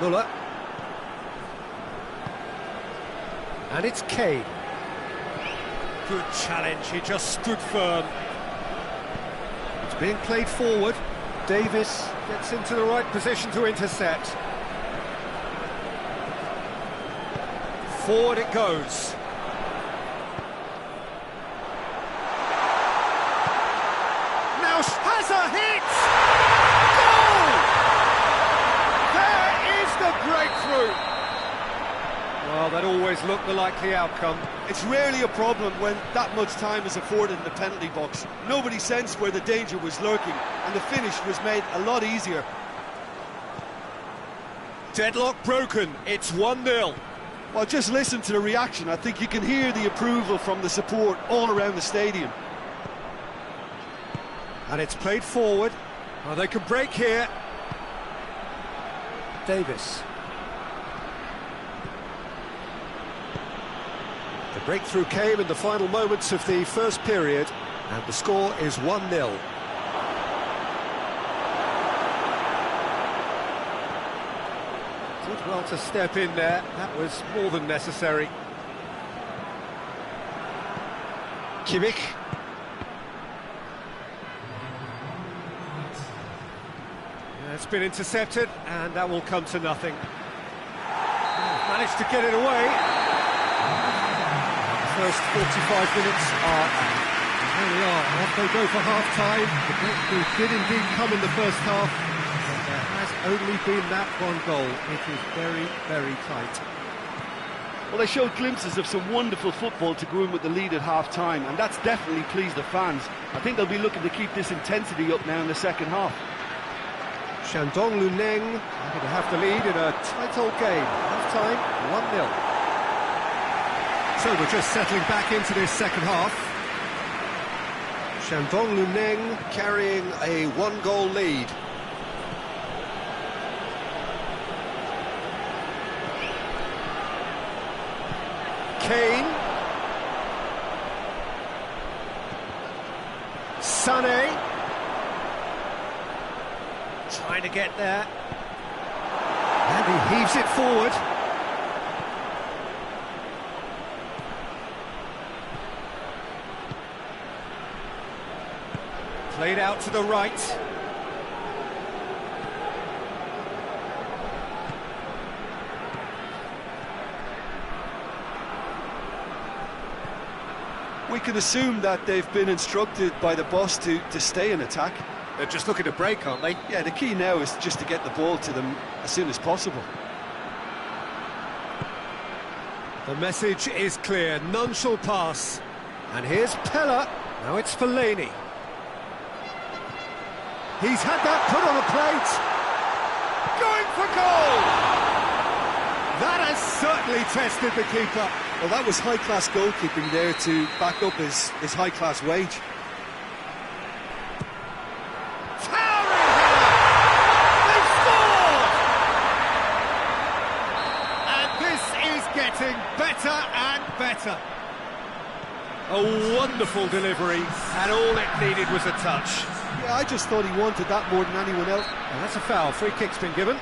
Müller. And it's Kane. Good challenge, he just stood firm. It's being played forward. Davis gets into the right position to intercept. Forward it goes. the likely outcome. It's rarely a problem when that much time is afforded in the penalty box. Nobody sensed where the danger was lurking, and the finish was made a lot easier. Deadlock broken, it's 1-0. Well, just listen to the reaction. I think you can hear the approval from the support all around the stadium. And it's played forward. Oh, they can break here. Davis. The breakthrough came in the final moments of the first period, and the score is 1-0. Did well to step in there, that was more than necessary. Kimmich. It's been intercepted, and that will come to nothing. Managed to get it away. The first 45 minutes are out. Here we are, off they go for half-time. The breakthrough did indeed come in the first half, but there has only been that one goal. It is very, very tight. Well, they showed glimpses of some wonderful football to go in with the lead at half-time, and that's definitely pleased the fans. I think they'll be looking to keep this intensity up now in the second half. Shandong Luneng happy to have the lead in a tight old game. Half-time, 1-0. So we're just settling back into this second half. Shandong Luneng carrying a one-goal lead. Kane. Sané. Trying to get there. And he heaves it forward. Played out to the right. We can assume that they've been instructed by the boss to stay in attack. They're just looking to break, aren't they? Yeah, the key now is just to get the ball to them as soon as possible. The message is clear, none shall pass. And here's Pella, now it's Fellaini. He's had that put on a plate. Going for goal! That has certainly tested the keeper. Well, that was high-class goalkeeping there to back up his high-class wage. Getting better and better. A wonderful delivery, and all it needed was a touch. Yeah, I just thought he wanted that more than anyone else. And that's a foul. Free kick's been given.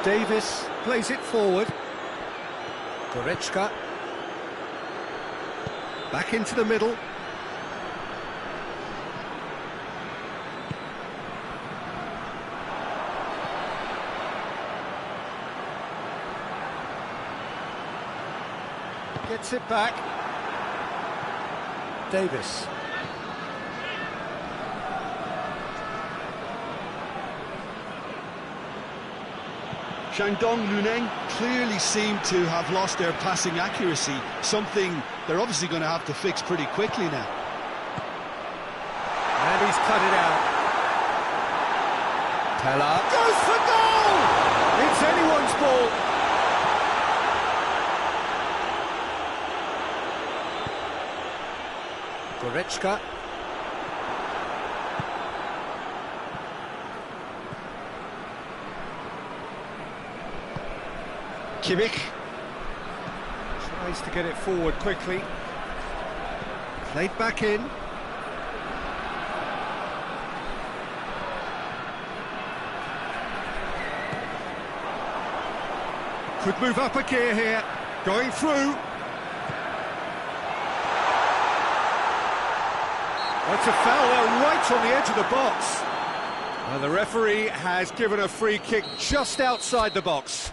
Davis plays it forward. Goretzka. Back into the middle. Gets it back. Davis. Shandong Luneng clearly seem to have lost their passing accuracy, something they're obviously going to have to fix pretty quickly now. And he's cut it out. Pella goes for goal! It's anyone's ball. Goretzka. Kimmich tries to get it forward quickly. Played back in. Could move up a gear here. Going through. That's a foul there, right on the edge of the box. And the referee has given a free kick just outside the box.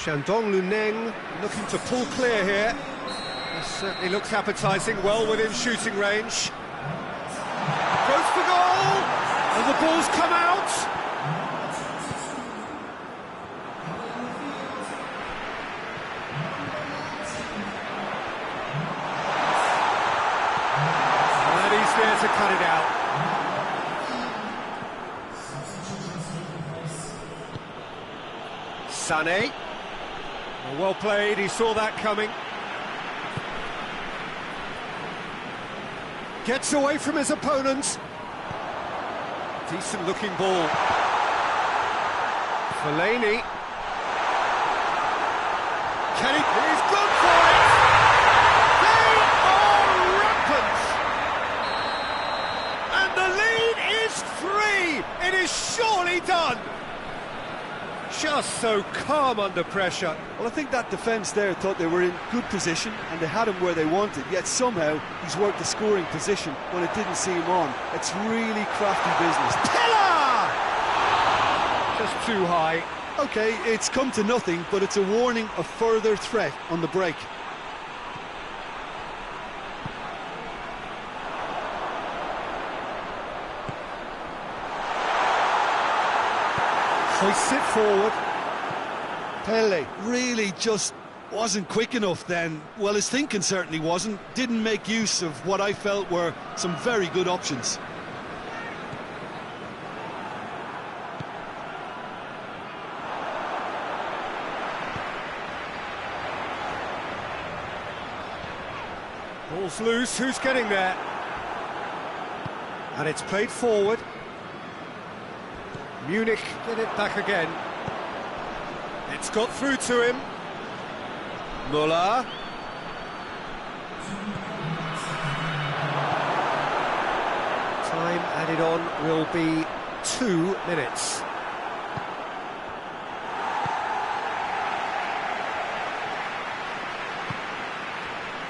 Shandong Luneng looking to pull clear here. This certainly looks appetising, well within shooting range. Goes for goal! And the ball's come out! And he's there to cut it out. Sané. Well played, he saw that coming. Gets away from his opponent. Decent looking ball. Fellaini. Can he? He's gone for it! They are rampant! And the lead is 3! It is surely done! Just so calm under pressure. Well, I think that defence there thought they were in good position and they had him where they wanted, yet somehow he's worked the scoring position when it didn't see him on. It's really crafty business. Pillar! Just too high. OK, it's come to nothing, but it's a warning of further threat on the break. Hoists it forward. Pele really just wasn't quick enough then. Well, his thinking certainly wasn't. Didn't make use of what I felt were some very good options. Ball's loose, who's getting there? And it's played forward. Munich get it back again. It's got through to him. Muller. Time added on will be 2 minutes.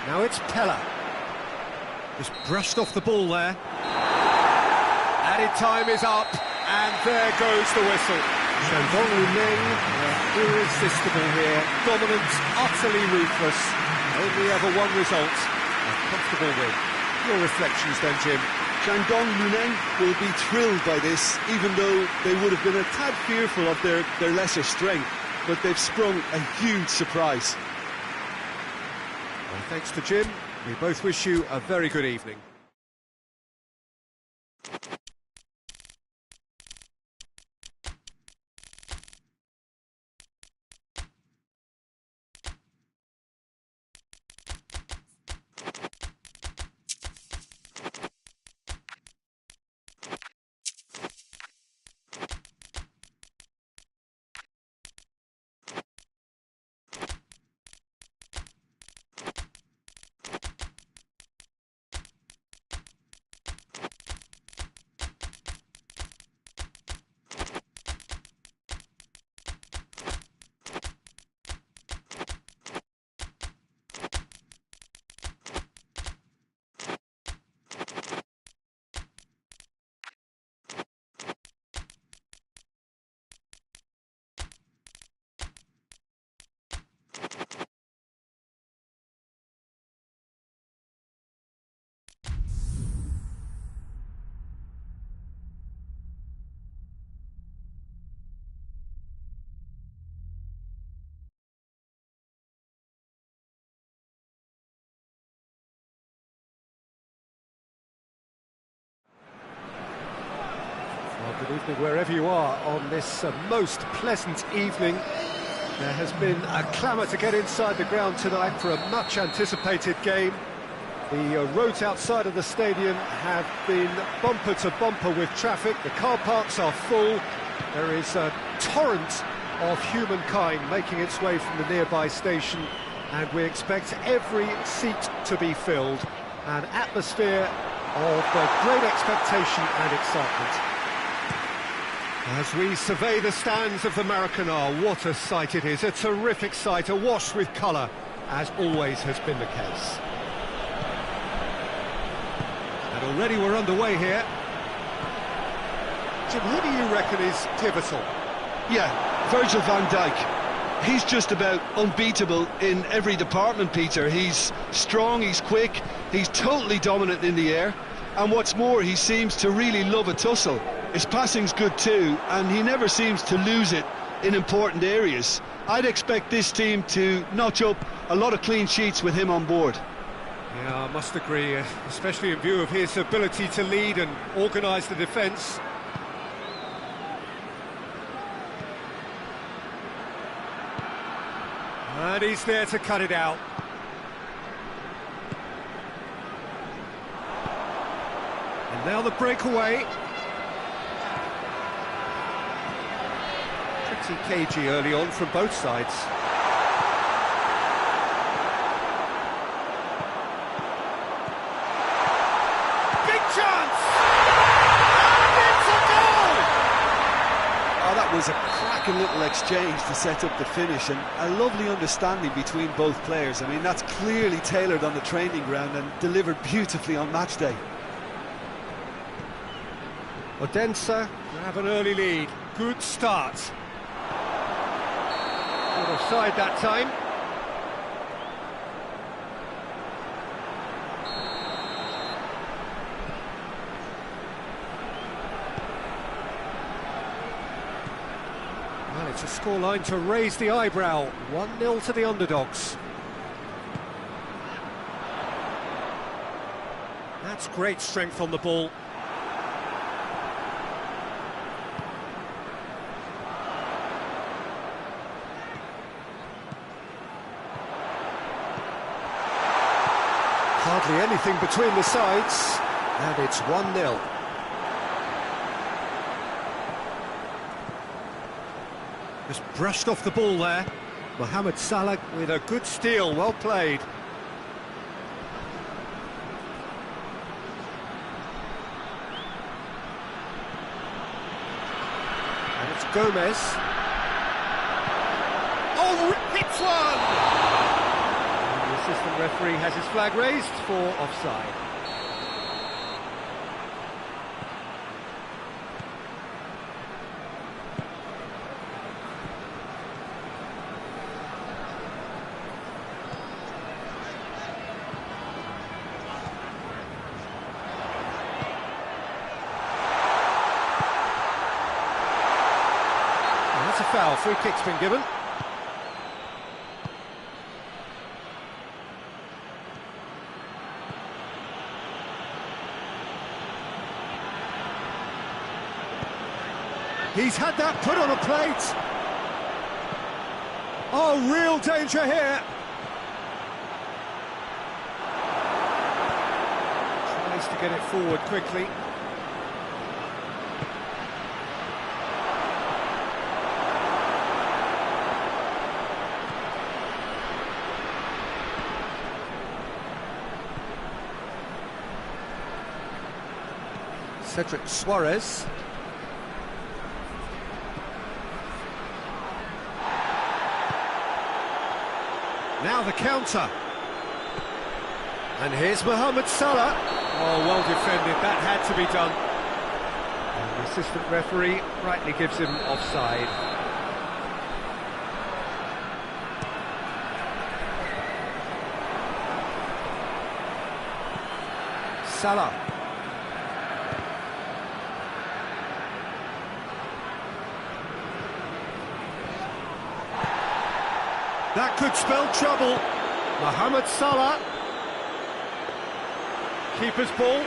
Now it's Pella. Just brushed off the ball there. Added time is up. And there goes the whistle. Shandong Luneng, irresistible here. Dominant, utterly ruthless. Only ever one result. A comfortable win. Your reflections then, Jim? Shandong Luneng will be thrilled by this, even though they would have been a tad fearful of their lesser strength. But they've sprung a huge surprise. Well, thanks to Jim. We both wish you a very good evening. Good evening wherever you are on this most pleasant evening. There has been a clamour to get inside the ground tonight for a much-anticipated game. The roads outside of the stadium have been bumper to bumper with traffic. The car parks are full. There is a torrent of humankind making its way from the nearby station, and we expect every seat to be filled. An atmosphere of great expectation and excitement. As we survey the stands of the Maracanã, what a sight it is, a terrific sight, awash with colour, as always has been the case. And already we're underway here. Jim, who do you reckon is pivotal? Yeah, Virgil van Dijk. He's just about unbeatable in every department, Peter. He's strong, he's quick, he's totally dominant in the air, and what's more, he seems to really love a tussle. His passing's good too, and he never seems to lose it in important areas. I'd expect this team to notch up a lot of clean sheets with him on board. Yeah, I must agree, especially in view of his ability to lead and organise the defence. And he's there to cut it out. And now the breakaway. Pretty cagey early on from both sides. Big chance! And it's a goal! Oh, that was a cracking little exchange to set up the finish, and a lovely understanding between both players. I mean, that's clearly tailored on the training ground and delivered beautifully on match day. Odense have an early lead. Good start. Not offside that time. Well, it's a scoreline to raise the eyebrow. 1-0 to the underdogs. That's great strength on the ball. Hardly anything between the sides, and it's 1-0. Just brushed off the ball there. Mohamed Salah with a good steal, well played. And it's Gomez. Oh, hits one! The assistant referee has his flag raised for offside. And that's a foul, free kick's been given. He's had that put on a plate. Oh, real danger here. Tries to get it forward quickly. Cedric Suarez. Now the counter. And here's Mohamed Salah. Oh, well defended, that had to be done. And the assistant referee rightly gives him offside. Salah. That could spell trouble. Mohamed Salah. Keeper's ball.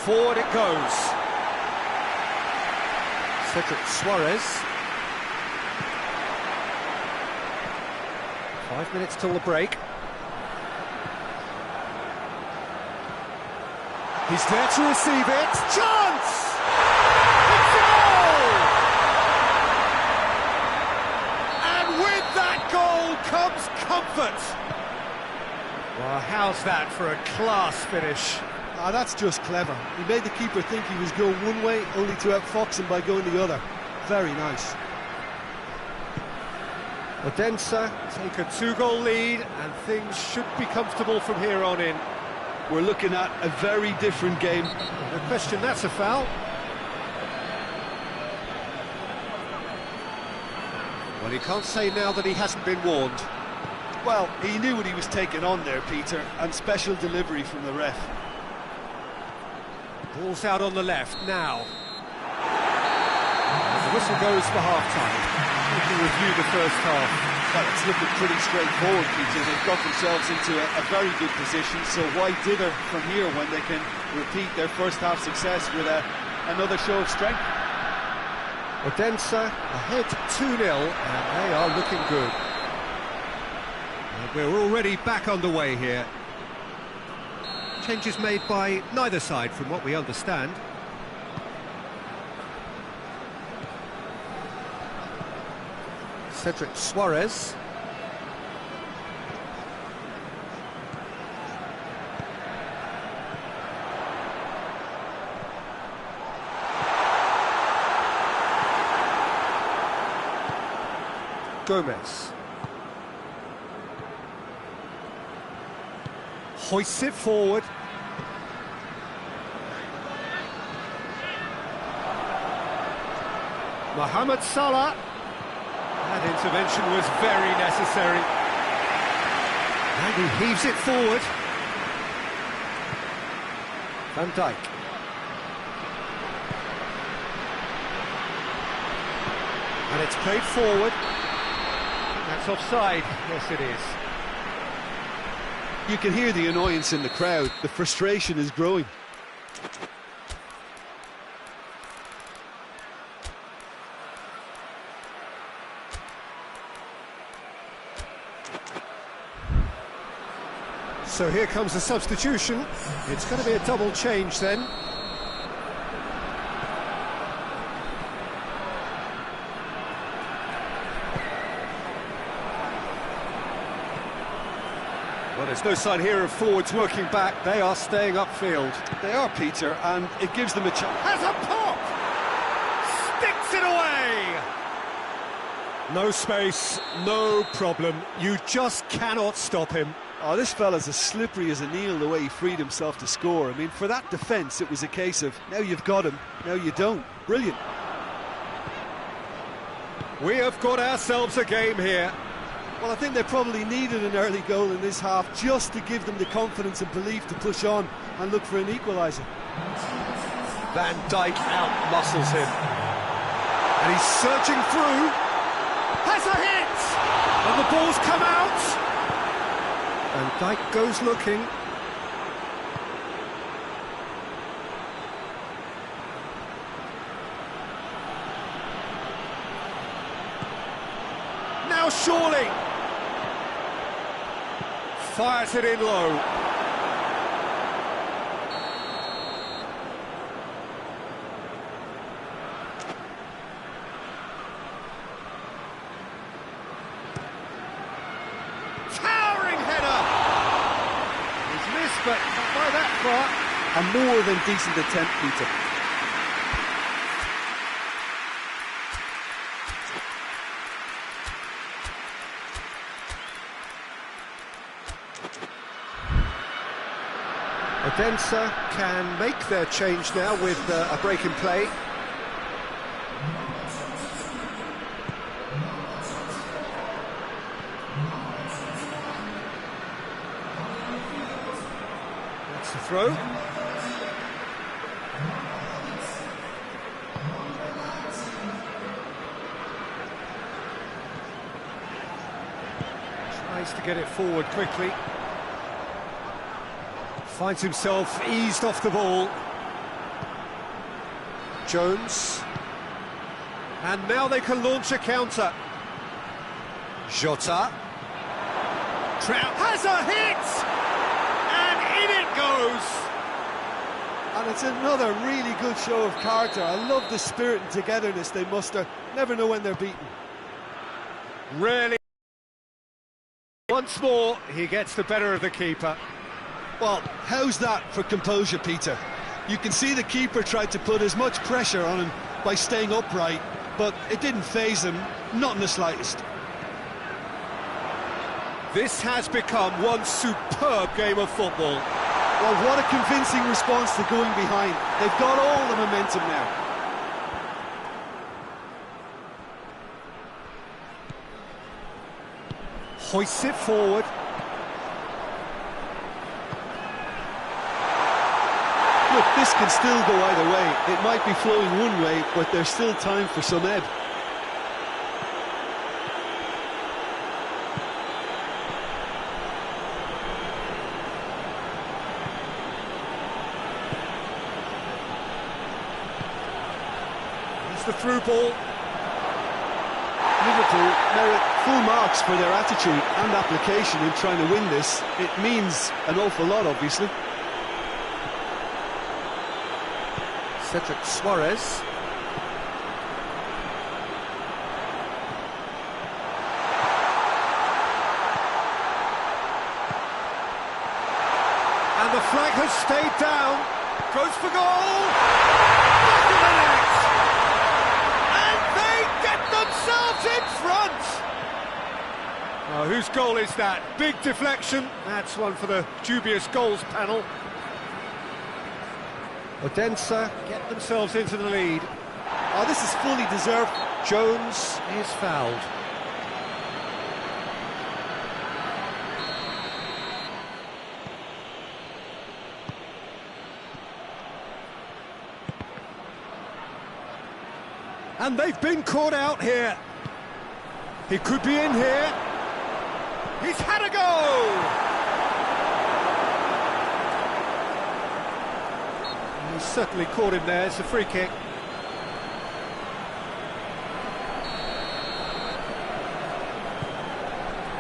Forward it goes. Cedric Suarez. 5 minutes till the break. He's there to receive it. Chance! It's a goal! And with that goal comes comfort. Well, how's that for a class finish? Ah, that's just clever. He made the keeper think he was going one way, only to outfox him by going the other. Very nice. Odense take a 2-goal lead, and things should be comfortable from here on in. We're looking at a very different game. No question, that's a foul. Well, he can't say now that he hasn't been warned. Well, he knew what he was taking on there, Peter, and special delivery from the ref. Ball's out on the left now. The whistle goes for half-time. We can review the first half. Well, it's looking pretty straightforward, Peter. They've got themselves into a very good position, so why dither from here when they can repeat their first half success with another show of strength? Odense ahead 2-0, and they are looking good. And we're already back underway here. Changes made by neither side, from what we understand. Cedric Suarez. Gomez. Hoists it forward. Mohamed Salah. That intervention was very necessary. And he heaves it forward. Van Dijk. And it's played forward. That's offside. Yes, it is. You can hear the annoyance in the crowd. The frustration is growing. So here comes the substitution. It's going to be a double change then. Well, there's no sign here of forwards working back. They are staying upfield. They are, Peter, and it gives them a chance. Has a pop! Sticks it away! No space, no problem. You just cannot stop him. Oh, this fella's as slippery as an eel the way he freed himself to score. I mean, for that defence, it was a case of, now you've got him, now you don't. Brilliant. We have got ourselves a game here. Well, I think they probably needed an early goal in this half just to give them the confidence and belief to push on and look for an equaliser. Van Dijk out-muscles him. And he's searching through. Has a hit! And the ball's come out. Van Dijk goes looking. Now surely. Fires it in low. Towering header! He's missed, but not by that far. A more than decent attempt, Peter. Odense can make their change now with a break in play. That's the throw. Tries to get it forward quickly. Finds himself eased off the ball. Jones. And now they can launch a counter. Jota. Trout has a hit! And in it goes! And it's another really good show of character. I love the spirit and togetherness they muster. Never know when they're beaten. Really. Once more, he gets the better of the keeper. Well, how's that for composure, Peter? You can see the keeper tried to put as much pressure on him by staying upright, but it didn't faze him, not in the slightest. This has become one superb game of football. Well, what a convincing response to going behind. They've got all the momentum now. Hoists it forward. Look, this can still go either way. It might be flowing one way, but there's still time for some ebb. The through ball. Liverpool merit full marks for their attitude and application in trying to win this. It means an awful lot, obviously. Cedric Suarez. And the flag has stayed down. Goes for goal. Back of the net. Themselves in front! Oh, whose goal is that? Big deflection. That's one for the dubious goals panel. Odense get themselves into the lead. Oh, this is fully deserved. Jones is fouled. And they've been caught out here. He could be in here. He's had a go! He's certainly caught him there. It's a free kick.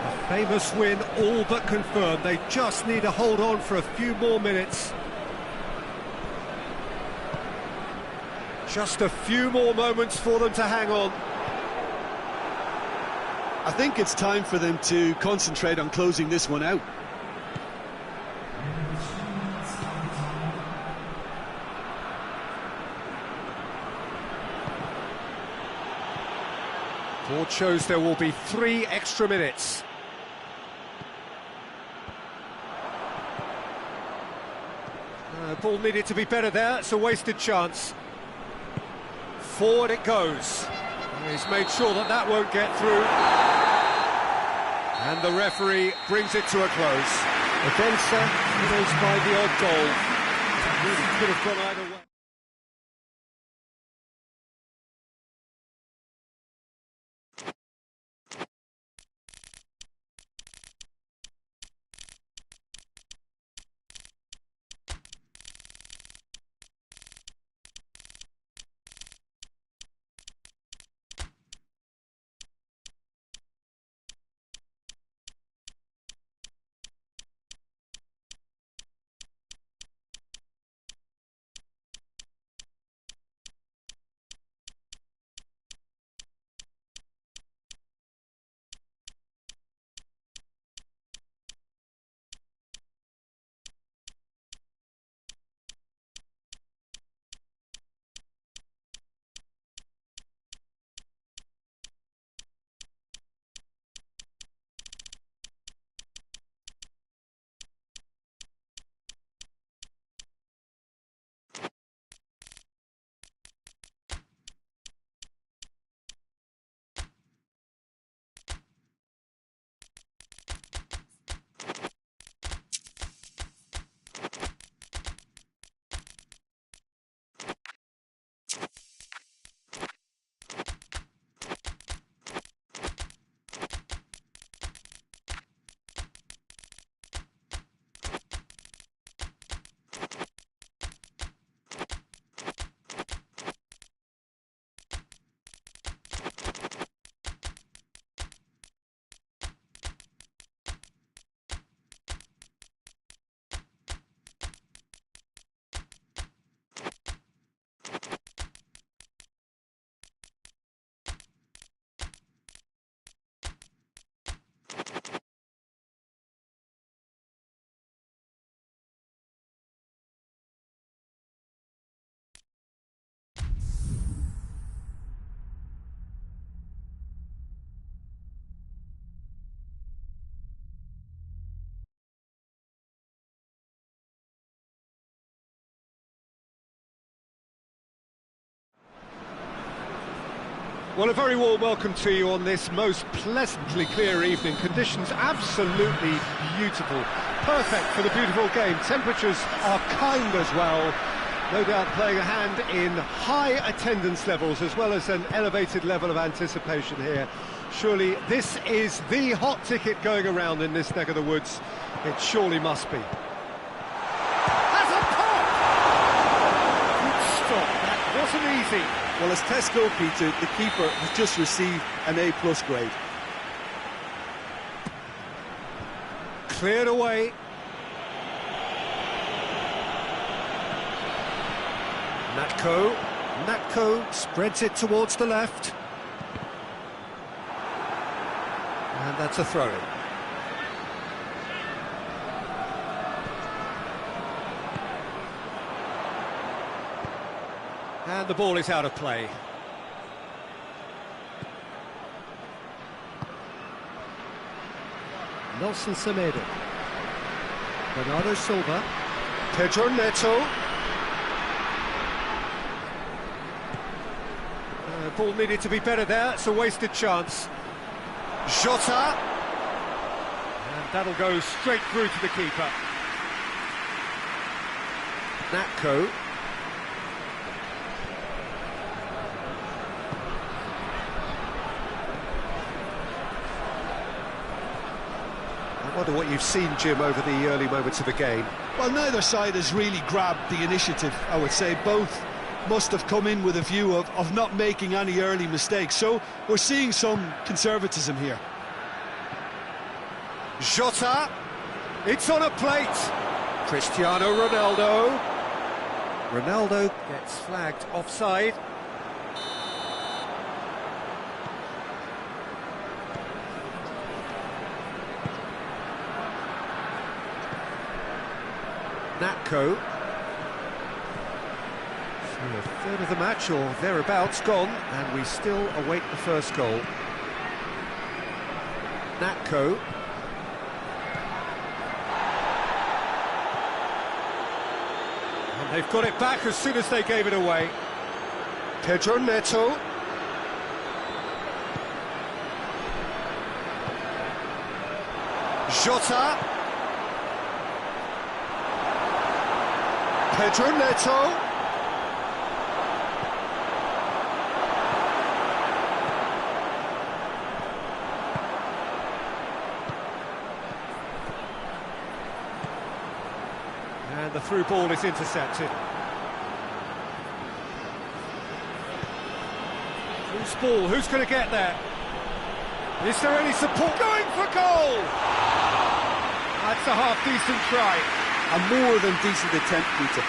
A famous win, all but confirmed. They just need to hold on for a few more minutes. Just a few more moments for them to hang on. I think it's time for them to concentrate on closing this one out. Board shows there will be 3 extra minutes. Ball needed to be better there. It's a wasted chance. Forward it goes. He's made sure that that won't get through. And the referee brings it to a close. Odense winners by the odd goal. Really could have gone either way. Well, a very warm welcome to you on this most pleasantly clear evening. Conditions absolutely beautiful. Perfect for the beautiful game. Temperatures are kind as well. No doubt playing a hand in high attendance levels as well as an elevated level of anticipation here. Surely this is the hot ticket going around in this neck of the woods. It surely must be. Has a pop! Good stop. That wasn't easy. Well, as tests go, Peter, the keeper has just received an A+ grade. Cleared away. Natko spreads it towards the left. And that's a throw-in. And the ball is out of play. Nelson Semedo. Bernardo Silva. Pedro Neto. Ball needed to be better there. It's a wasted chance. Jota. And that'll go straight through to the keeper. Natko. I wonder what you've seen, Jim, over the early moments of the game. Well, neither side has really grabbed the initiative, I would say. Both must have come in with a view of not making any early mistakes. So we're seeing some conservatism here. Jota. It's on a plate. Cristiano Ronaldo. Ronaldo gets flagged offside. Natko. So a third of the match or thereabouts gone, and we still await the first goal. Natko. And they've got it back as soon as they gave it away. Pedro Neto. Jota. Pedro Neto. And the through ball is intercepted. Loose ball, who's going to get there? Is there any support? Going for goal! That's a half-decent try. A more than decent attempt, Peter.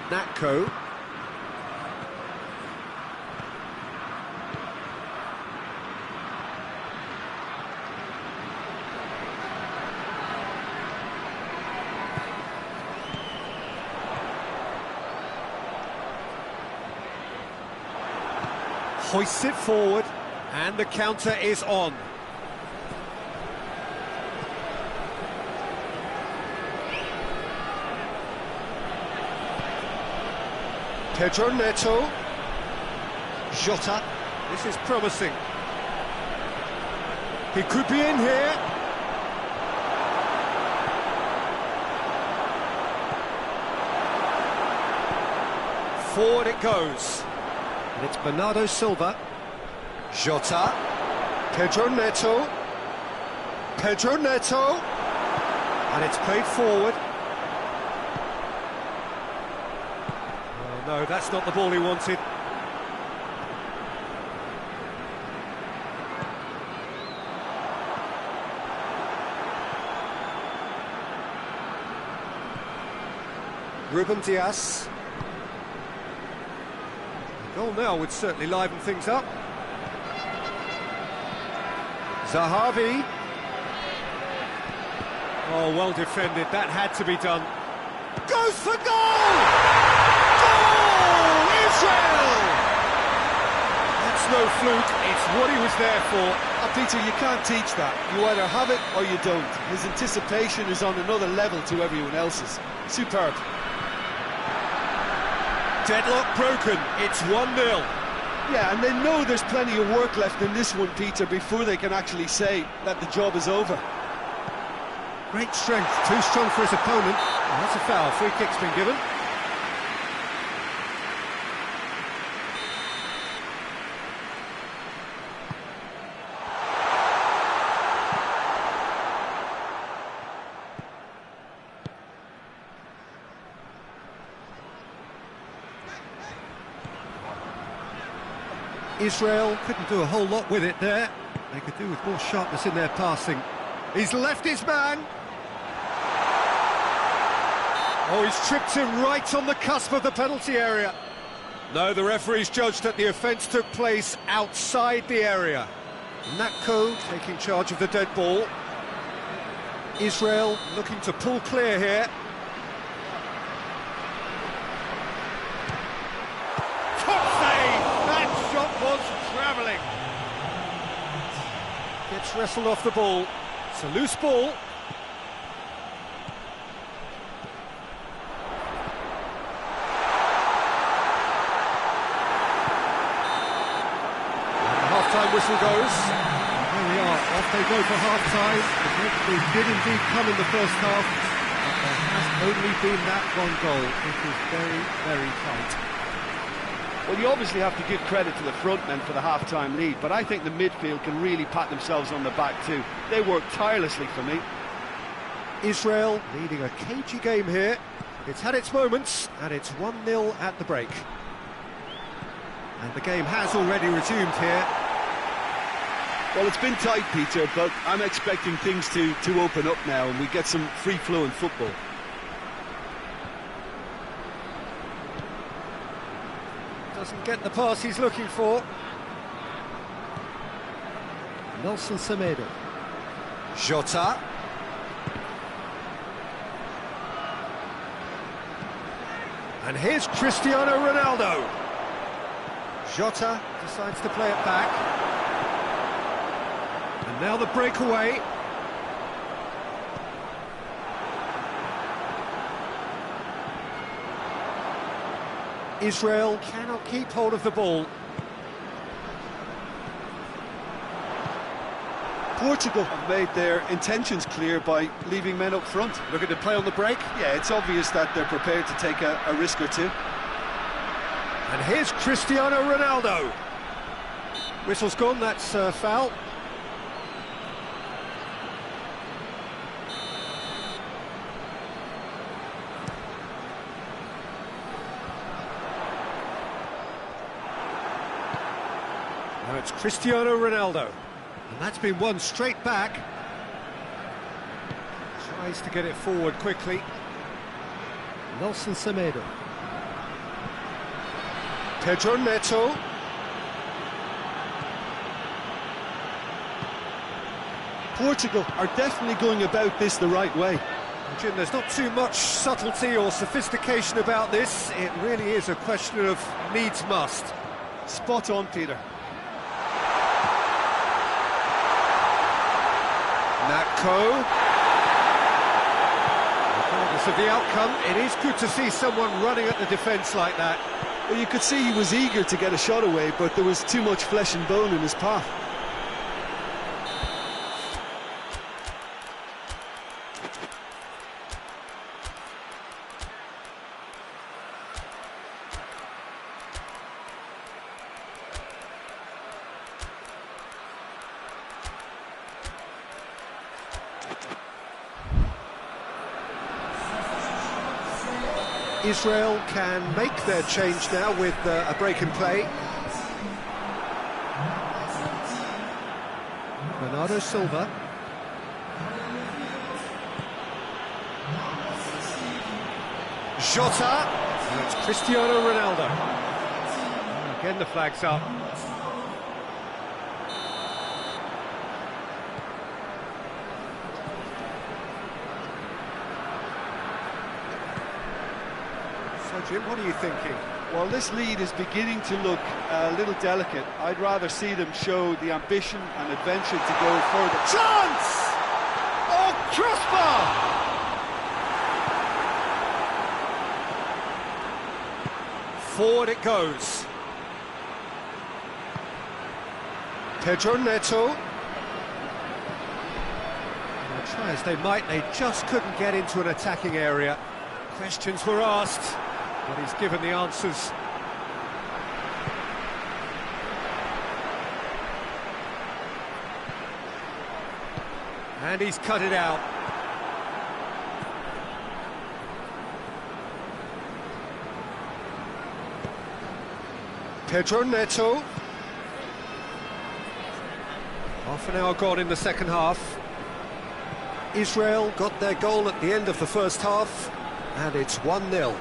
Natko. Hoists it forward, and the counter is on. Pedro Neto. Jota. This is promising. He could be in here. Forward it goes. And it's Bernardo Silva. Jota. Pedro Neto. Pedro Neto. And it's played forward. Oh, no, that's not the ball he wanted. Ruben Dias. Goal now would certainly liven things up. Zahavi. Oh, well defended. That had to be done. Goes for goal! Goal! Israel! That's no fluke, it's what he was there for. Peter, you can't teach that. You either have it or you don't. His anticipation is on another level to everyone else's. Superb. Deadlock broken, it's 1-0. Yeah, and they know there's plenty of work left in this one, Peter, before they can actually say that the job is over. Great strength, too strong for his opponent. And that's a foul, free kick's been given. Israel couldn't do a whole lot with it there. They could do with more sharpness in their passing. He's left his man. Oh, he's tripped him right on the cusp of the penalty area. No, the referee's judged that the offence took place outside the area. Natko taking charge of the dead ball. Israel looking to pull clear here. Was travelling. Gets wrestled off the ball. It's a loose ball. And the half-time whistle goes. There we are, off they go for half-time. The breakthrough did indeed come in the first half, but there has only been that one goal. It was very, very tight. Well, you obviously have to give credit to the front men for the half-time lead, but I think the midfield can really pat themselves on the back too. They work tirelessly for me. Israel leading a cagey game here. It's had its moments, and it's 1-0 at the break. And the game has already resumed here. Well, it's been tight, Peter, but I'm expecting things to open up now and we get some free-flowing football. Doesn't get the pass he's looking for. Nelson Semedo. Jota. And here's Cristiano Ronaldo. Jota decides to play it back. And now the breakaway. Israel cannot keep hold of the ball. Portugal have made their intentions clear by leaving men up front. Look at the play on the break. Yeah, it's obvious that they're prepared to take a risk or two. And here's Cristiano Ronaldo. Whistle's gone, that's foul. Now it's Cristiano Ronaldo, and that's been won straight back. Tries to get it forward quickly. Nelson Semedo. Pedro Neto. Portugal are definitely going about this the right way. Jim, there's not too much subtlety or sophistication about this. It really is a question of needs must. Spot on, Peter. Natko. Regardless of the outcome, it is good to see someone running at the defence like that. Well, you could see he was eager to get a shot away, but there was too much flesh and bone in his path. Israel can make their change now with a break in play. Bernardo Silva. Jota. And it's Cristiano Ronaldo. And again the flag's up. So Jim, what are you thinking? Well, this lead is beginning to look a little delicate. I'd rather see them show the ambition and adventure to go further. Chance! Oh, crossbar! Forward it goes. Pedro Neto. Well, try as they might, they just couldn't get into an attacking area. Questions were asked, but he's given the answers. And he's cut it out. Pedro Neto. Half an hour gone in the second half. Israel got their goal at the end of the first half, and it's 1-0.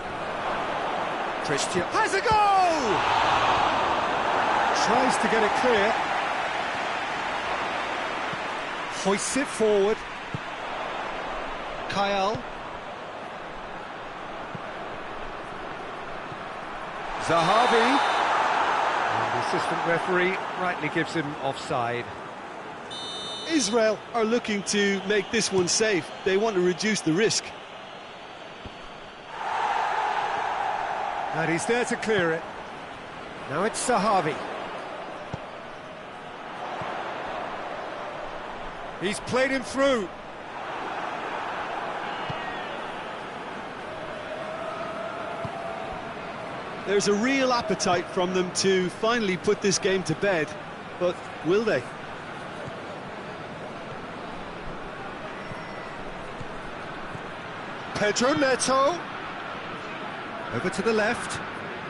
Christian has a goal! Tries to get it clear. Hoists it forward. Kyle. Zahavi. And the assistant referee rightly gives him offside. Israel are looking to make this one safe. They want to reduce the risk. And he's there to clear it. Now it's Zahavi. He's played him through. There's a real appetite from them to finally put this game to bed, but will they? Pedro Neto. Over to the left.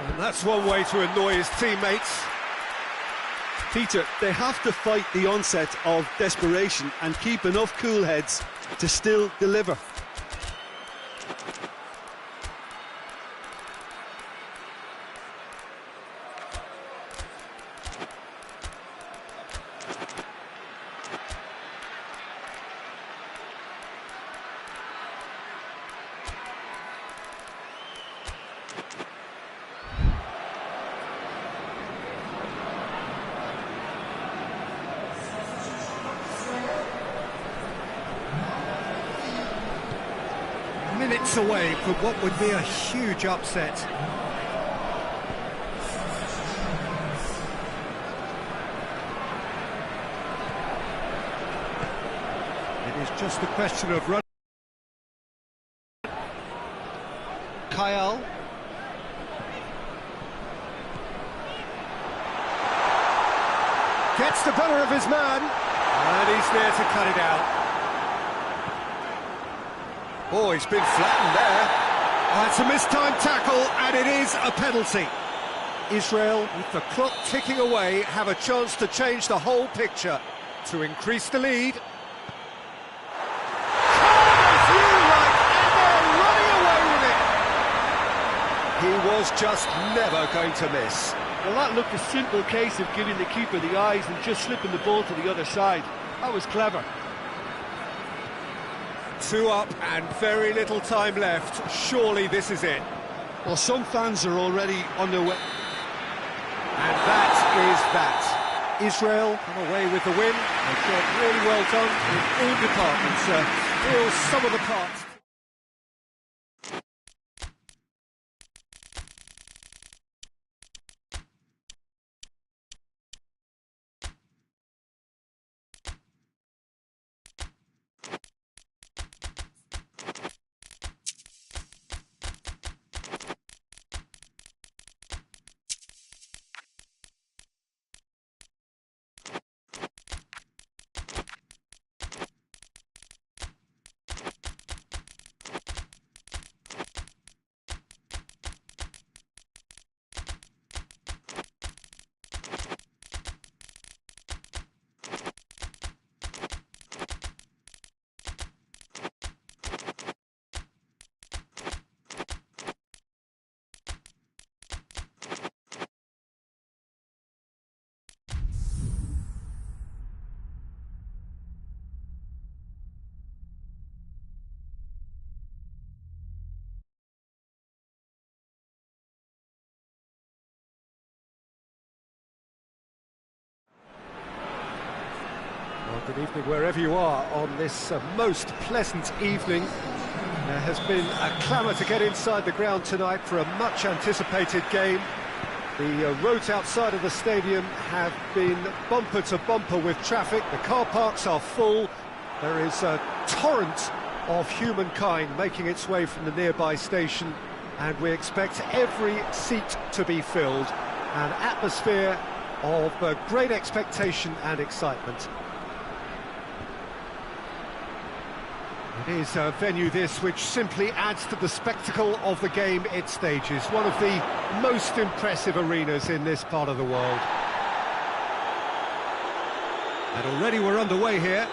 And that's one way to annoy his teammates. Peter, they have to fight the onset of desperation and keep enough cool heads to still deliver. Minutes away from what would be a huge upset. It is just a question of run. Kyle. Gets the better of his man, and he's there to cut it out. Oh, he's been flattened there. Oh, it's a mistimed tackle, and it is a penalty. Israel, with the clock ticking away, have a chance to change the whole picture to increase the lead. He was just never going to miss. Well, that looked a simple case of giving the keeper the eyes and just slipping the ball to the other side. That was clever. 2 up and very little time left. Surely this is it. Well, some fans are already on their way. And that is that. Israel come away with the win. A job really well done in all departments. Feels some of the parts. Good evening wherever you are on this most pleasant evening. There has been a clamour to get inside the ground tonight for a much anticipated game. The roads outside of the stadium have been bumper to bumper with traffic. The car parks are full. There is a torrent of humankind making its way from the nearby station, and we expect every seat to be filled. An atmosphere of great expectation and excitement. It is a venue this which simply adds to the spectacle of the game it stages. One of the most impressive arenas in this part of the world. And already we're underway here.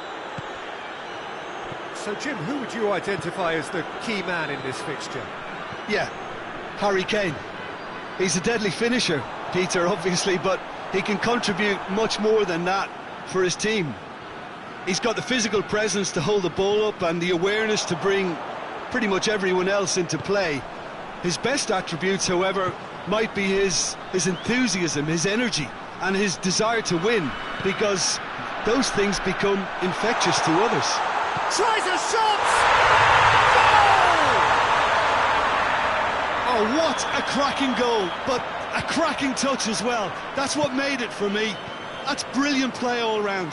So Jim, who would you identify as the key man in this fixture? Yeah, Harry Kane. He's a deadly finisher, Peter, obviously, but he can contribute much more than that for his team. He's got the physical presence to hold the ball up and the awareness to bring pretty much everyone else into play. His best attributes, however, might be his enthusiasm, his energy, and his desire to win, because those things become infectious to others. Tries a shot! Goal! Oh, what a cracking goal, but a cracking touch as well. That's what made it for me. That's brilliant play all round.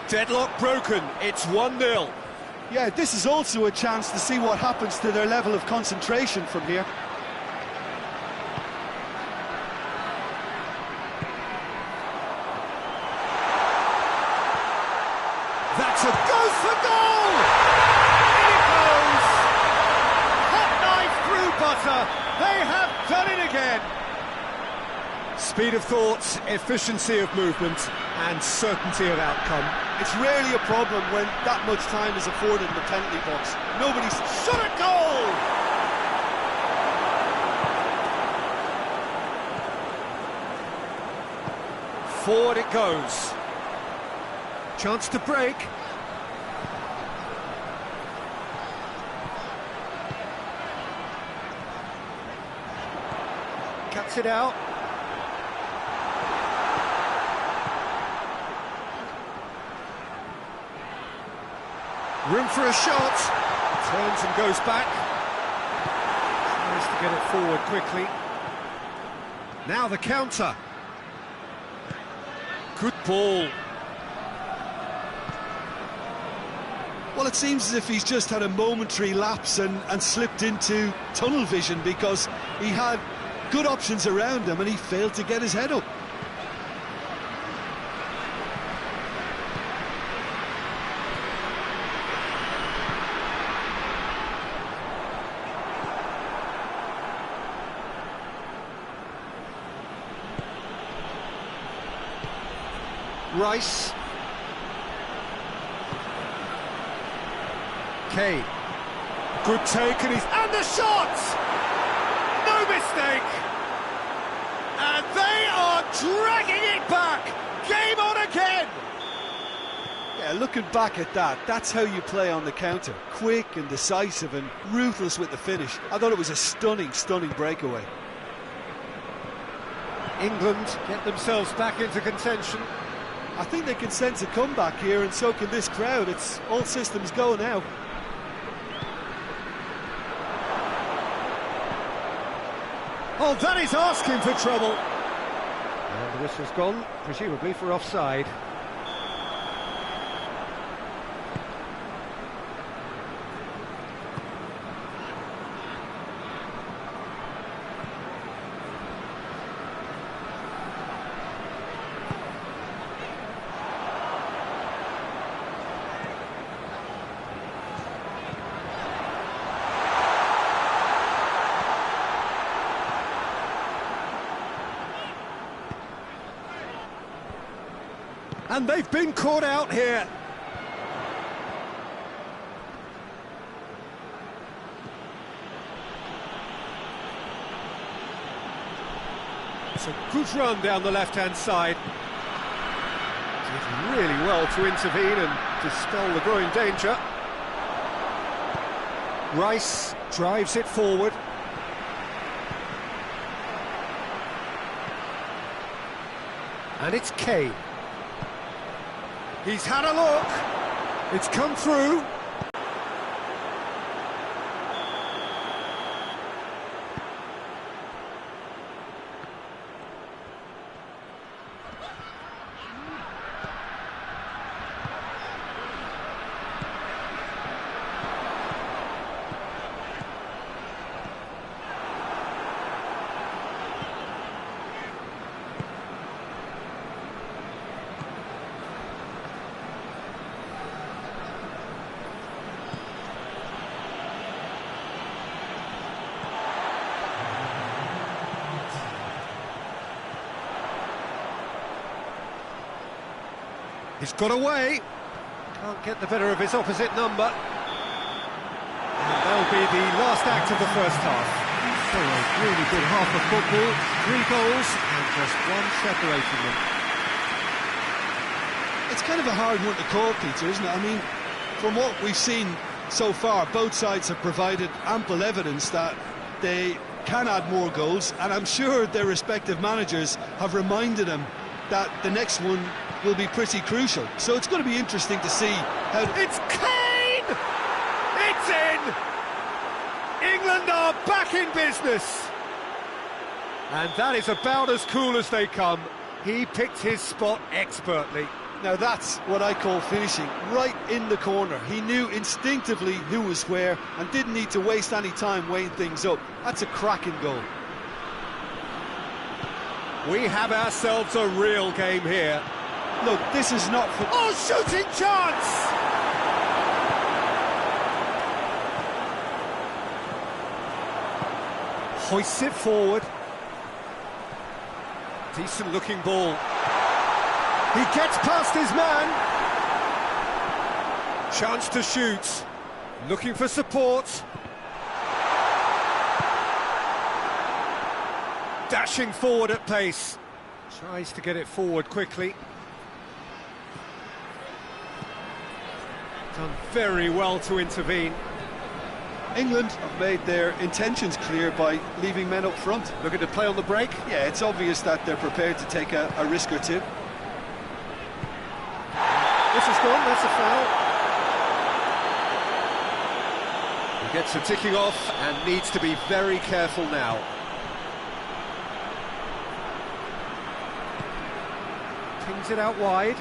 Deadlock broken, it's 1-0. Yeah, this is also a chance to see what happens to their level of concentration from here. That's a goes for goal! In it goes! Hot knife through butter. They have done it again. Speed of thought, efficiency of movement, and certainty of outcome. It's rarely a problem when that much time is afforded in the penalty box. Nobody's shot at goal! Forward it goes. Chance to break. Cuts it out. Room for a shot. Turns and goes back. Tries to get it forward quickly. Now the counter. Good ball. Well, it seems as if he's just had a momentary lapse and slipped into tunnel vision, because he had good options around him and he failed to get his head up. Rice. Kane. Good take and the shot! No mistake! And they are dragging it back! Game on again! Yeah, looking back at that, that's how you play on the counter. Quick and decisive and ruthless with the finish. I thought it was a stunning, stunning breakaway. England get themselves back into contention. I think they can sense a comeback here, and so can this crowd. It's all systems go now. Oh, that is asking for trouble. And the whistle's gone, presumably for offside. And they've been caught out here. It's a good run down the left-hand side. Did really well to intervene and dispel the growing danger. Rice drives it forward. And it's Kane. He's had a look. It's come through. He's got away. Can't get the better of his opposite number. And that'll be the last act of the first half. So a really good half of football, 3 goals and just one separating them. It's kind of a hard one to call, Peter, isn't it? I mean, from what we've seen so far, both sides have provided ample evidence that they can add more goals, and I'm sure their respective managers have reminded them that the next one will be pretty crucial. So it's going to be interesting to see how... It's Kane! It's in! England are back in business! And that is about as cool as they come. He picked his spot expertly. Now that's what I call finishing, right in the corner. He knew instinctively who was where and didn't need to waste any time weighing things up. That's a cracking goal. We have ourselves a real game here. Look, this is not for... Oh, shooting chance! Hoists it forward. Decent looking ball. He gets past his man. Chance to shoot. Looking for support. Dashing forward at pace. Tries to get it forward quickly. Done very well to intervene. England have made their intentions clear by leaving men up front. Looking to play on the break. Yeah, it's obvious that they're prepared to take a risk or two. This is gone, that's a foul. He gets the ticking off and needs to be very careful now. Pings it out wide.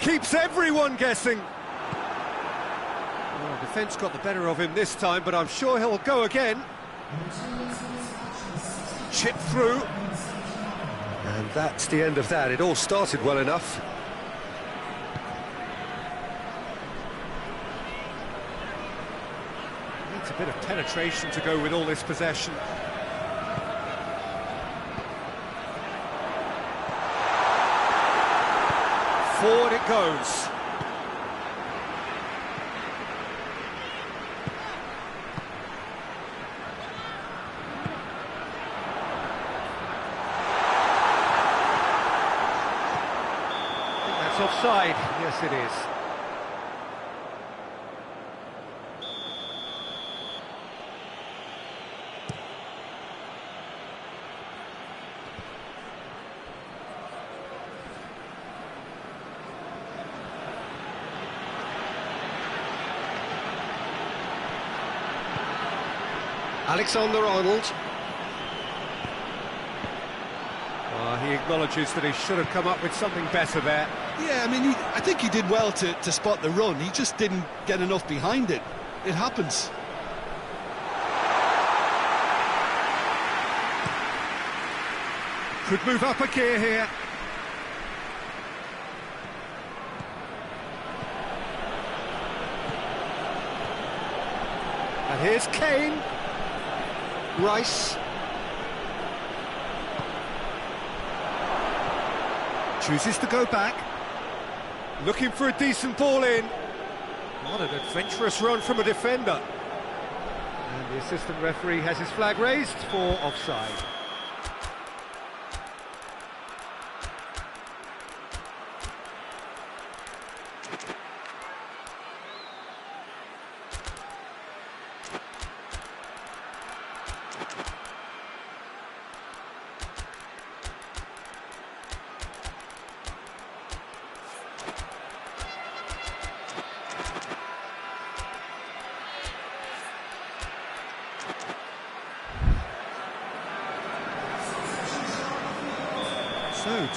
Keeps everyone guessing. Well, defence got the better of him this time, but I'm sure he'll go again. Chip through. And that's the end of that. It all started well enough. Needs a bit of penetration to go with all this possession. Forward it goes. I think that's offside. Yes, it is. Alexander-Arnold. He acknowledges that he should have come up with something better there. Yeah, I mean, I think he did well to spot the run. He just didn't get enough behind it. It happens. Could move up a gear here. And here's Kane. Rice. Chooses to go back. Looking for a decent ball in. What an adventurous run from a defender. And the assistant referee has his flag raised for offside.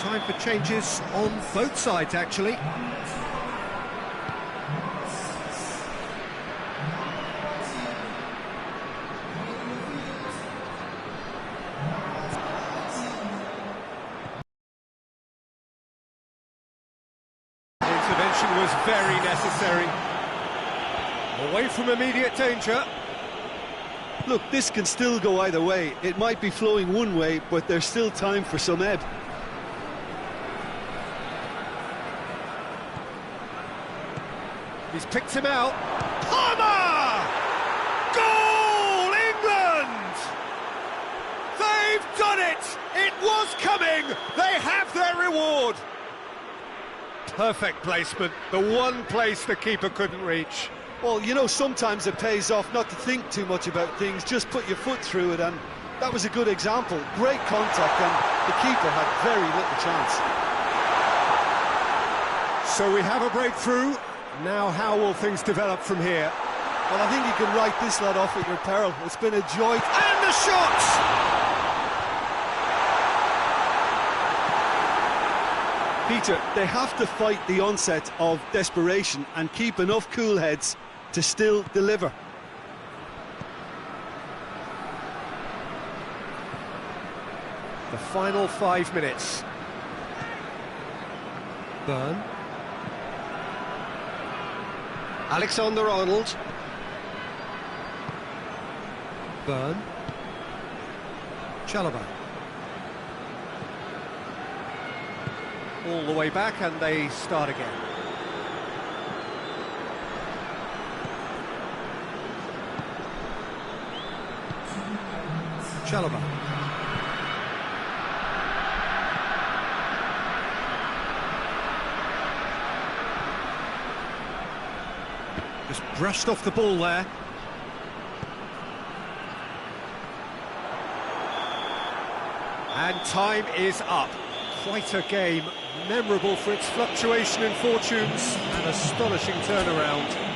time for changes on both sides, actually. Intervention was very necessary. Away from immediate danger. Look, this can still go either way. It might be flowing one way, but there's still time for some ebb. He's picked him out. Palmer! Goal, England! They've done it! It was coming! They have their reward! Perfect placement, the one place the keeper couldn't reach. Well, you know, sometimes it pays off not to think too much about things, just put your foot through it, and that was a good example. Great contact, and the keeper had very little chance. So we have a breakthrough. Now how will things develop from here? Well, I think you can write this lot off at your peril. It's been a joy. And the shots! Peter, they have to fight the onset of desperation and keep enough cool heads to still deliver. The final 5 minutes. Byrne. Alexander-Arnold. Byrne. Chalobah. All the way back, and they start again. Chalobah. Just brushed off the ball there. And time is up. Quite a game, memorable for its fluctuation in fortunes and astonishing turnaround.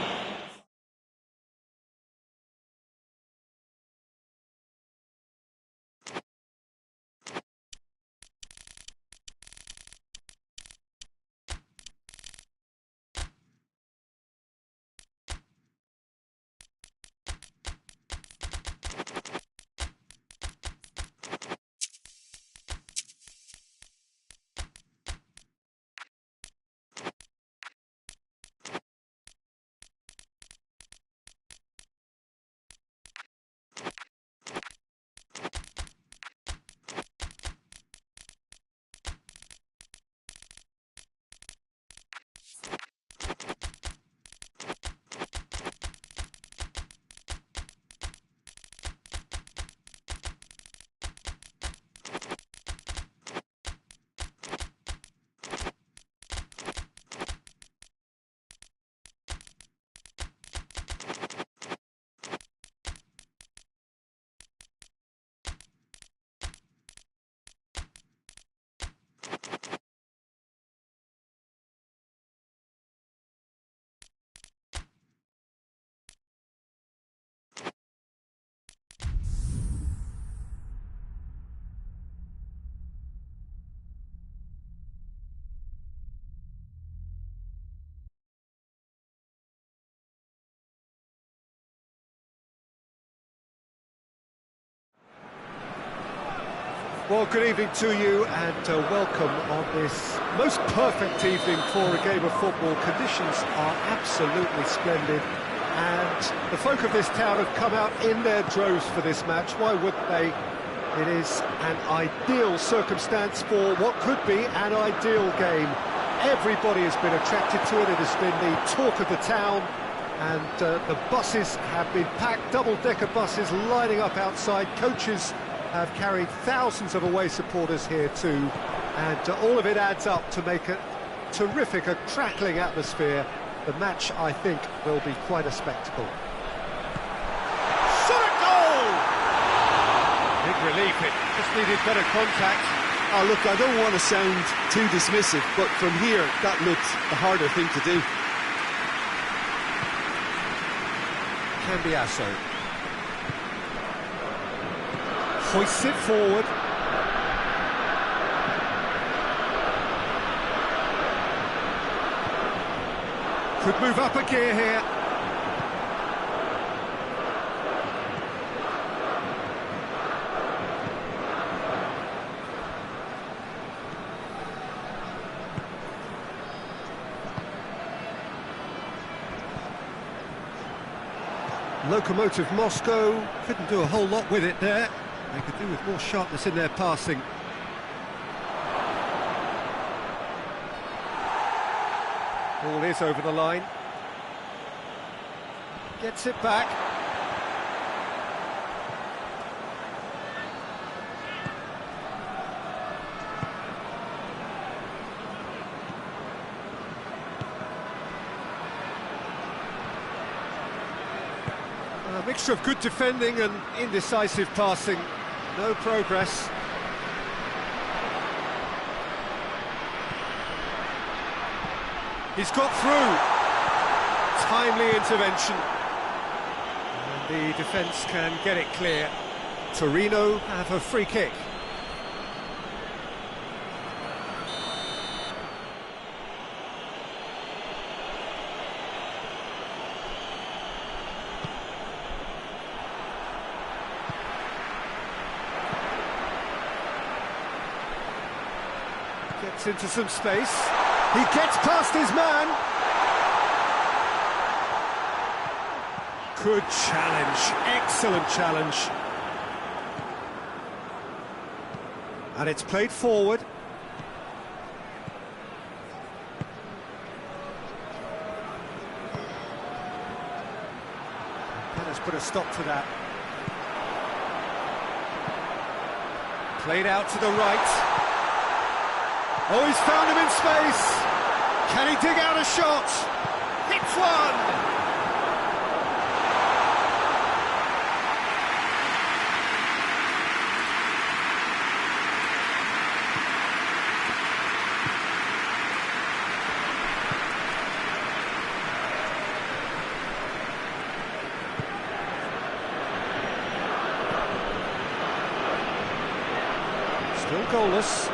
Well, good evening to you and welcome on this most perfect evening for a game of football. Conditions are absolutely splendid and the folk of this town have come out in their droves for this match. Why wouldn't they? It is an ideal circumstance for what could be an ideal game. Everybody has been attracted to it. It has been the talk of the town, and the buses have been packed, double-decker buses lining up outside. Coaches have carried thousands of away supporters here too, and all of it adds up to make a terrific, a crackling atmosphere. The match, I think, will be quite a spectacle. Shot at goal! Big relief, it just needed better contact. Oh, look, I don't want to sound too dismissive, but from here, that looked the harder thing to do. Cambiasso hoists it forward. Could move up a gear here. Lokomotiv Moscow couldn't do a whole lot with it there. They could do with more sharpness in their passing. Ball is over the line. Gets it back. A mixture of good defending and indecisive passing. No progress. He's got through. Timely intervention. And the defence can get it clear. Torino have a free kick. Gets into some space. He gets past his man. Good challenge, excellent challenge. And it's played forward. Let us put a stop to that. Played out to the right. Oh, he's found him in space. Can he dig out a shot? Hits one! Still goalless.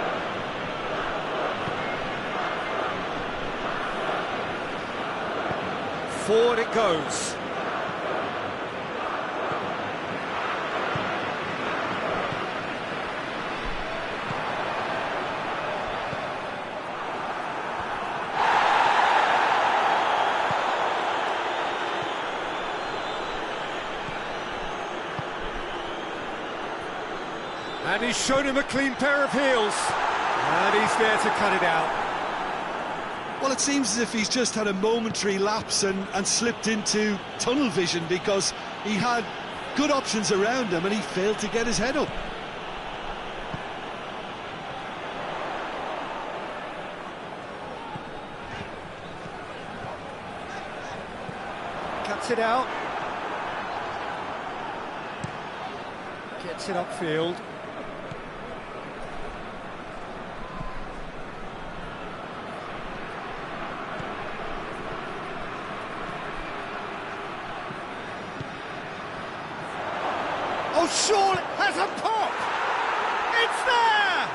Forward it goes. And he's shown him a clean pair of heels. And he's there to cut it out. Well, it seems as if he's just had a momentary lapse and slipped into tunnel vision, because he had good options around him and he failed to get his head up. Cuts it out. Gets it upfield. Oh, Shaw has a pop! It's there!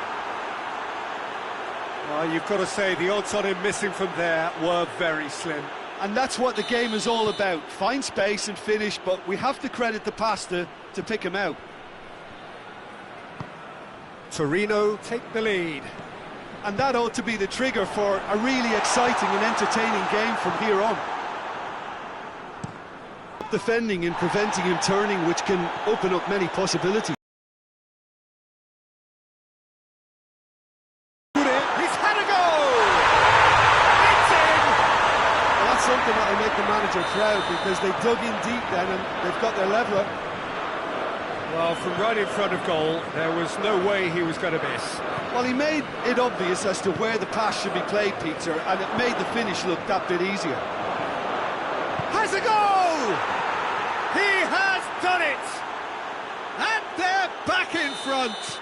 Well, you've got to say the odds on him missing from there were very slim. And that's what the game is all about. Find space and finish, but we have to credit the passer to pick him out. Torino take the lead. And that ought to be the trigger for a really exciting and entertaining game from here on. Defending and preventing him turning, which can open up many possibilities. He's had a goal! It's in! Well, that's something that will make the manager proud, because they dug in deep then and they've got their leveller. Well, from right in front of goal, there was no way he was going to miss. Well, he made it obvious as to where the pass should be played, Peter, and it made the finish look that bit easier. Has a goal! He has done it! And they're back in front!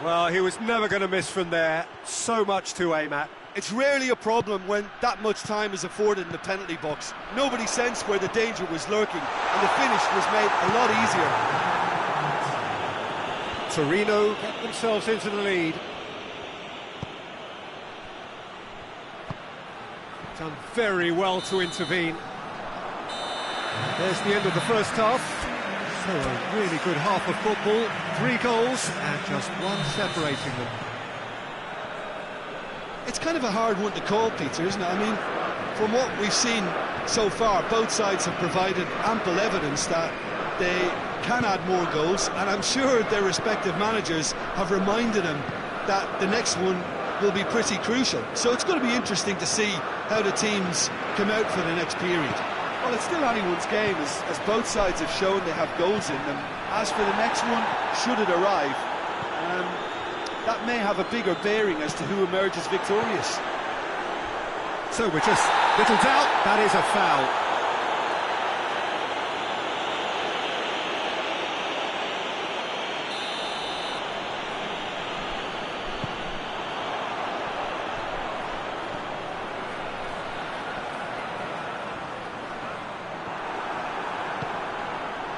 Well, he was never going to miss from there. So much to aim at. It's rarely a problem when that much time is afforded in the penalty box. Nobody sensed where the danger was lurking, and the finish was made a lot easier. Torino get themselves into the lead. Done very well to intervene. There's the end of the first half. So a really good half of football. 3 goals and just one separating them. It's kind of a hard one to call, Peter, isn't it? I mean, from what we've seen so far, both sides have provided ample evidence that they can add more goals, and I'm sure their respective managers have reminded them that the next one will be pretty crucial. So it's going to be interesting to see how the teams come out for the next period. Well, it's still anyone's game, as both sides have shown they have goals in them. As for the next one, should it arrive, that may have a bigger bearing as to who emerges victorious. So we're just little doubt, that is a foul.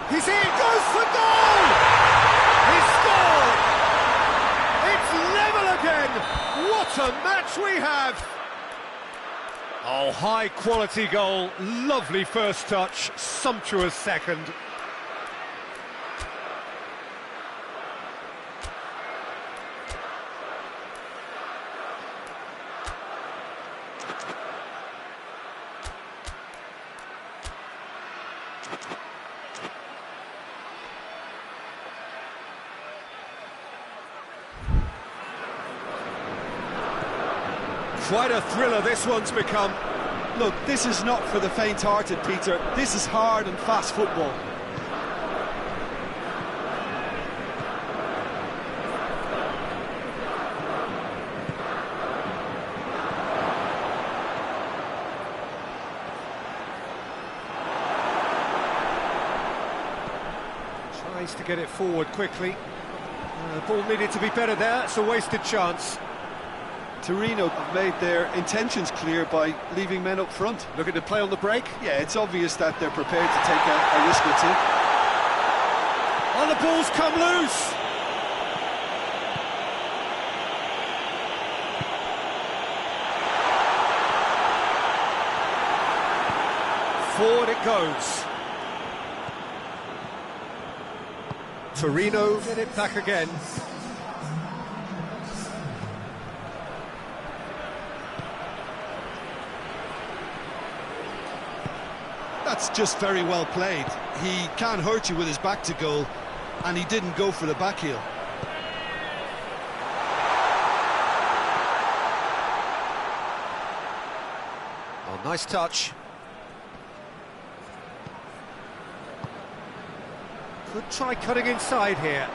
He's in, goes for goal! He scored! It's level again! What a match we have! Oh, high quality goal, lovely first touch, sumptuous second. Quite a thriller this one's become. Look, this is not for the faint-hearted, Peter. This is hard and fast football. Tries to get it forward quickly. The ball needed to be better there, it's a wasted chance. Torino have made their intentions clear by leaving men up front. Looking to play on the break. Yeah, it's obvious that they're prepared to take a risk or two. And the ball's come loose! Forward it goes. Torino get it back again. That's just very well played. He can hurt you with his back to goal, and he didn't go for the back heel. Oh, nice touch. Could try cutting inside here.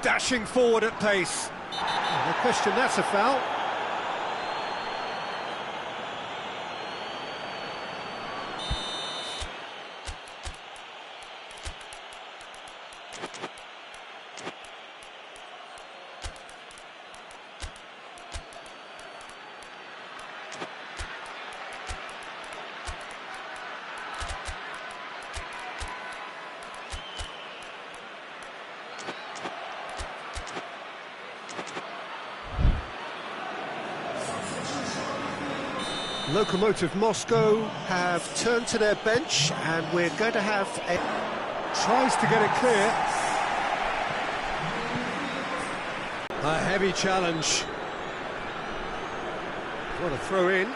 Dashing forward at pace. No question, that's a foul. Lokomotiv Moscow have turned to their bench, and we're going to have a... Tries to get it clear. A heavy challenge. What a throw in.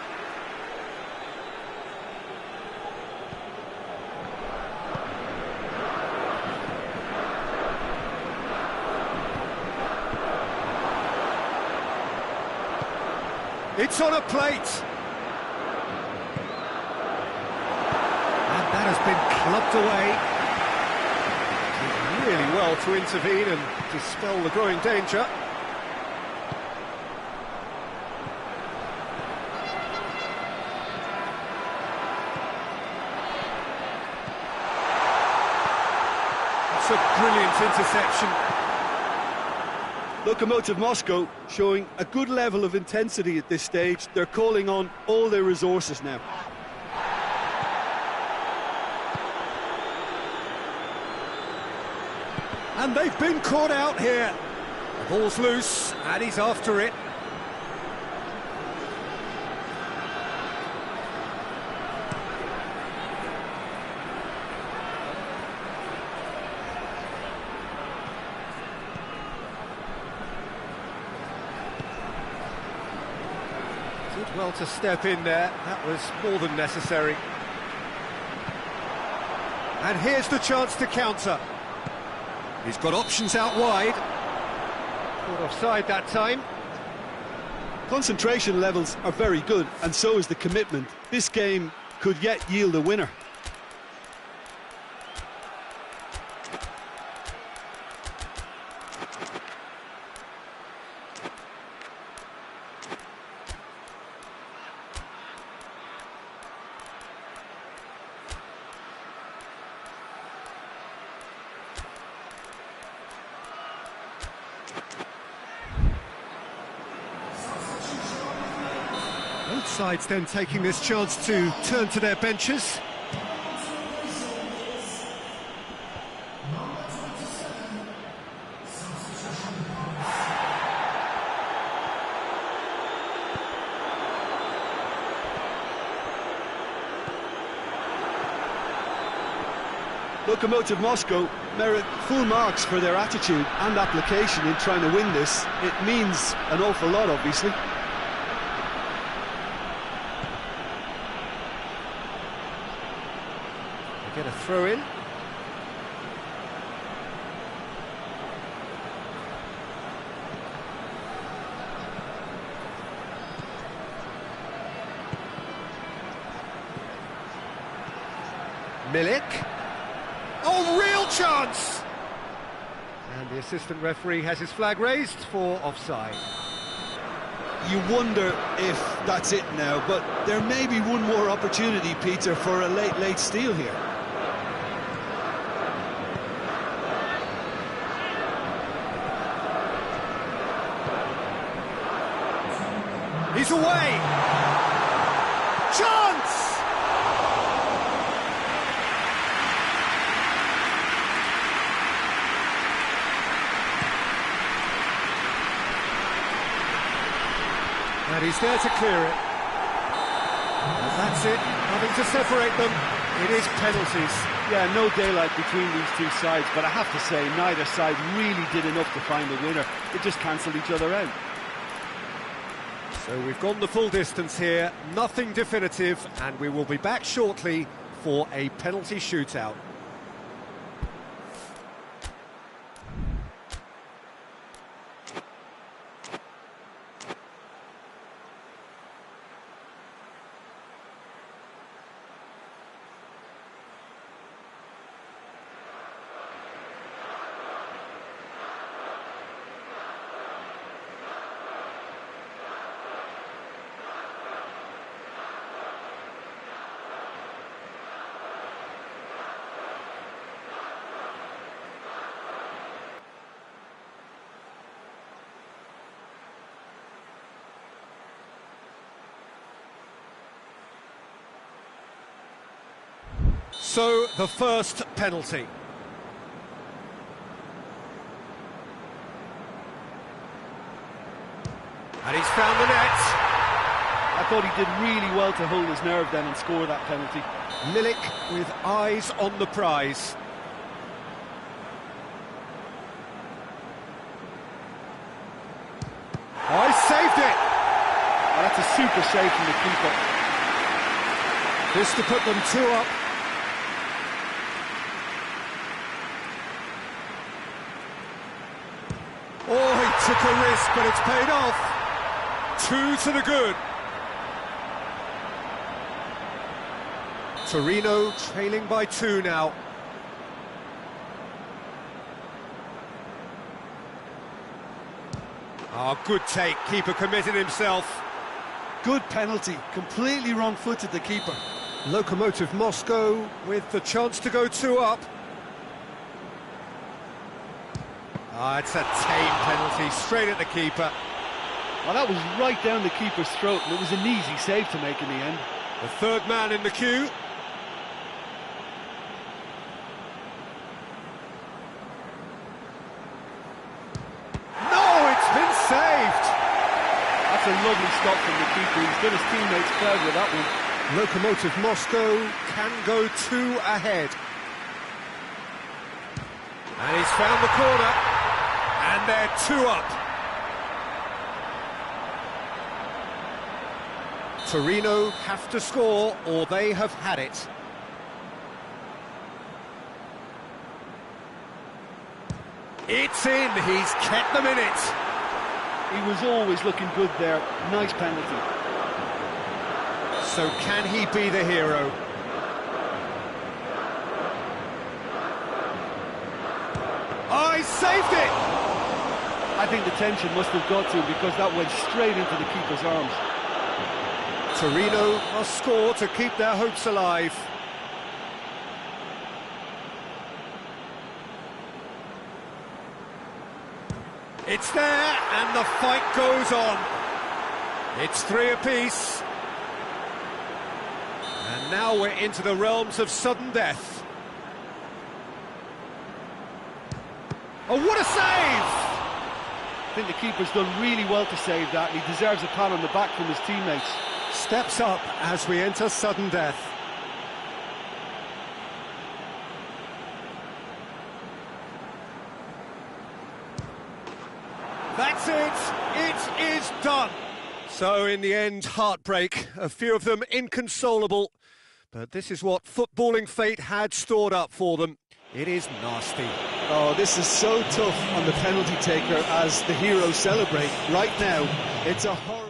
It's on a plate. That has been clubbed away. Did really well to intervene and dispel the growing danger. It's a brilliant interception. Lokomotiv Moscow showing a good level of intensity at this stage. They're calling on all their resources now. And they've been caught out here. The ball's loose, and he's after it. Did well to step in there, that was more than necessary. And here's the chance to counter. He's got options out wide. Caught offside that time. Concentration levels are very good, and so is the commitment. This game could yet yield a winner. Both sides then taking this chance to turn to their benches. Lokomotiv Moscow merit full marks for their attitude and application in trying to win this. It means an awful lot, obviously. Get a throw in. Milik. Oh, real chance! And the assistant referee has his flag raised for offside. You wonder if that's it now, but there may be one more opportunity, Peter, for a late steal here. He's away! Chance! And he's there to clear it. And that's it, nothing to separate them. It is penalties. Yeah, no daylight between these two sides, but I have to say, neither side really did enough to find a winner. They just cancelled each other out. So we've gone the full distance here, nothing definitive, and we will be back shortly for a penalty shootout. So, the first penalty. And he's found the net. I thought he did really well to hold his nerve then and score that penalty. Milik with eyes on the prize. Oh, he saved it! Oh, that's a super save from the keeper. This to put them 2 up. Oh, he took a risk, but it's paid off. 2 to the good. Torino trailing by 2 now. Oh, good take. Keeper committed himself. Good penalty. Completely wrong-footed, the keeper. Lokomotiv Moscow with the chance to go 2 up. Ah, it's a tame penalty, straight at the keeper. Well, that was right down the keeper's throat, and it was an easy save to make in the end. The third man in the queue. No! That's a lovely stop from the keeper. He's done his teammates proud with that one. Lokomotiv Moscow can go 2 ahead. And he's found the corner, and they're 2 up. Torino have to score, or they have had it. It's in, he's kept them in it. He was always looking good there. Nice penalty. So can he be the hero? Oh, he saved it! I think the tension must have got to him because that went straight into the keeper's arms. Torino must score to keep their hopes alive. It's there, and the fight goes on. It's 3 apiece. And now we're into the realms of sudden death. Oh, what a save! I think the keeper's done really well to save that. He deserves a pat on the back from his teammates. Steps up as we enter sudden death. That's it! It is done! So in the end, heartbreak. A few of them inconsolable. But this is what footballing fate had stored up for them. It is nasty. Oh, this is so tough on the penalty taker as the heroes celebrate. Right now, it's a horrible...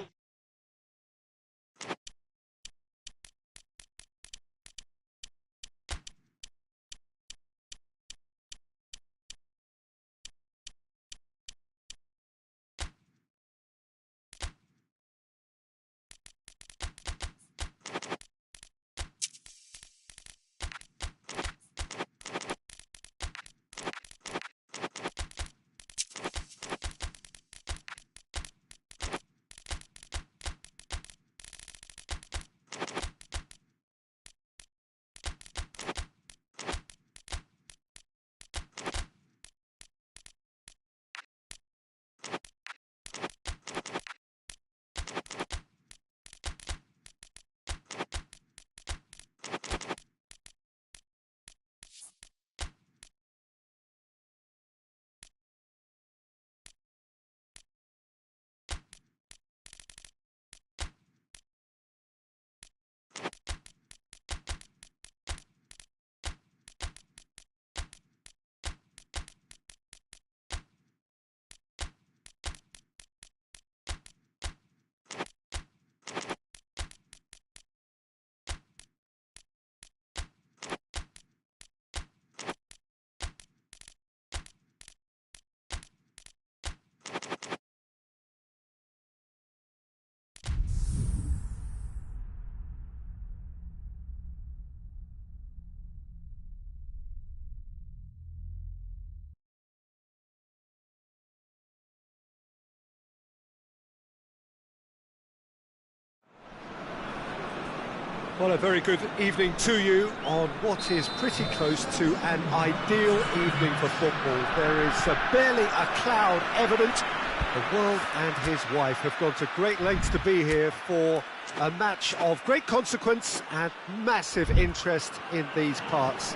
Well, a very good evening to you on what is pretty close to an ideal evening for football. There is barely a cloud evident. The world and his wife have gone to great lengths to be here for a match of great consequence and massive interest in these parts.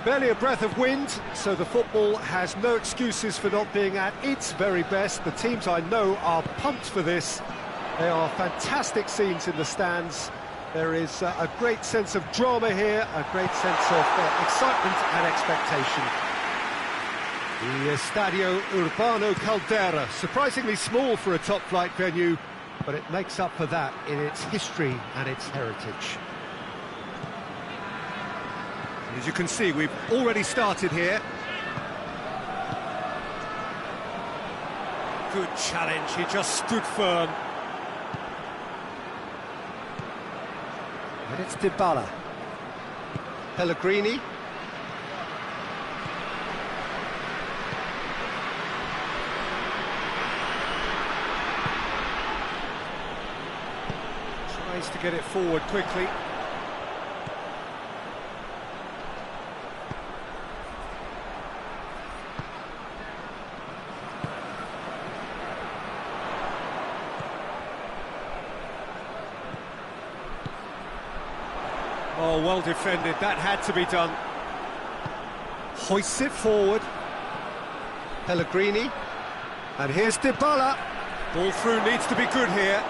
Barely a breath of wind, so the football has no excuses for not being at its very best. The teams I know are pumped for this. There are fantastic scenes in the stands. There is a great sense of drama here, a great sense of excitement and expectation. The Estadio Urbano Caldera, surprisingly small for a top-flight venue, but it makes up for that in its history and its heritage. As you can see, we've already started here. Good challenge, he just stood firm. And it's Dybala. Pellegrini. Tries to get it forward quickly. Oh, well defended, that had to be done. Hoists it forward. Pellegrini. And here's Dybala. Ball through needs to be good here.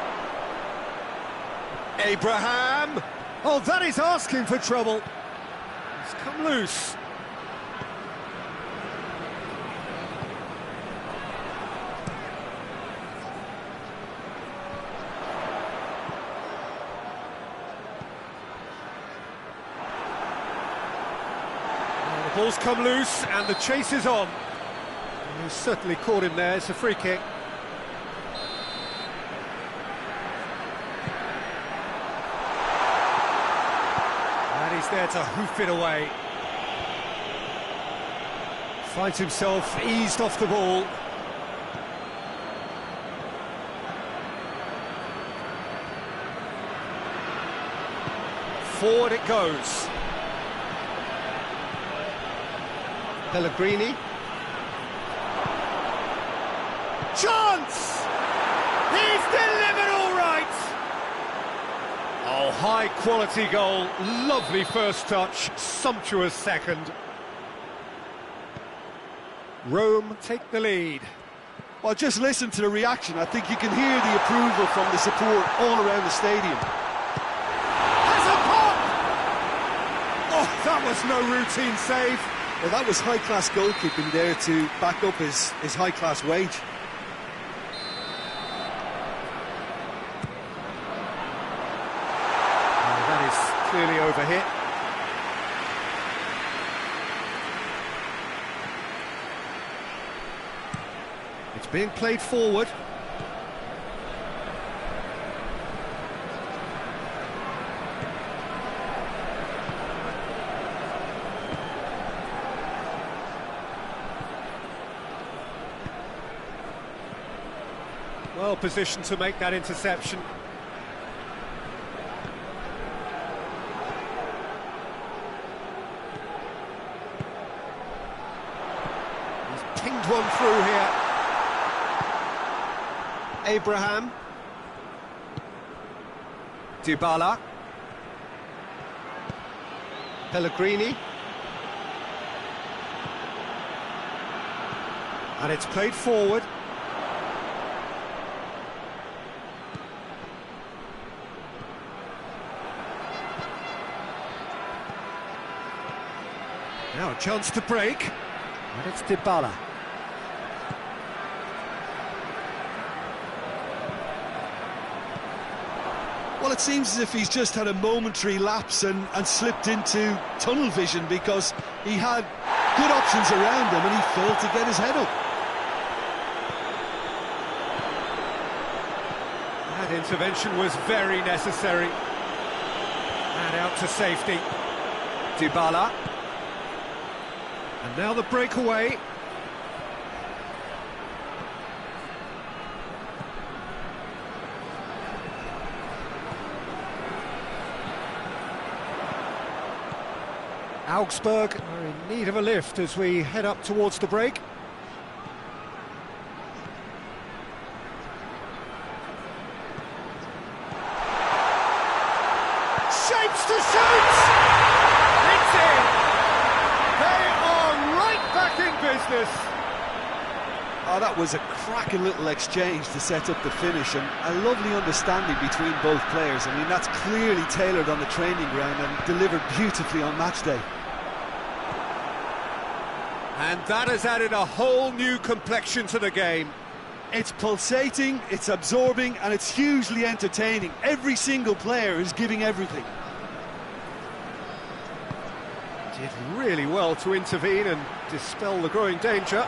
Abraham. Oh, that is asking for trouble. It's come loose. The ball's come loose and the chase is on. He's certainly caught him there. It's a free kick. And he's there to hoof it away. Finds himself eased off the ball. Forward it goes. Pellegrini. Chance! He's delivered all right! Oh, high-quality goal. Lovely first touch, sumptuous second. Rome take the lead. Well, just listen to the reaction. I think you can hear the approval from the support all around the stadium. Has a pop! Oh, that was no routine save. Well, that was high-class goalkeeping there to back up his high-class wage. Oh, that is clearly overhit. It's being played forward. Well positioned to make that interception. He's pinged one through here. Abraham. Dybala. Pellegrini. And it's played forward. Now a chance to break, and it's Dybala. Well, it seems as if he's just had a momentary lapse and slipped into tunnel vision, because he had good options around him and he failed to get his head up. That intervention was very necessary. And out to safety. Dybala. And now the breakaway. Augsburg are in need of a lift as we head up towards the break. Shapes to shoot! It's in! They are right back in business! Oh, that was a cracking little exchange to set up the finish, and a lovely understanding between both players. I mean, that's clearly tailored on the training ground and delivered beautifully on match day. And that has added a whole new complexion to the game. It's pulsating, it's absorbing, and it's hugely entertaining. Every single player is giving everything. Did really well to intervene and dispel the growing danger.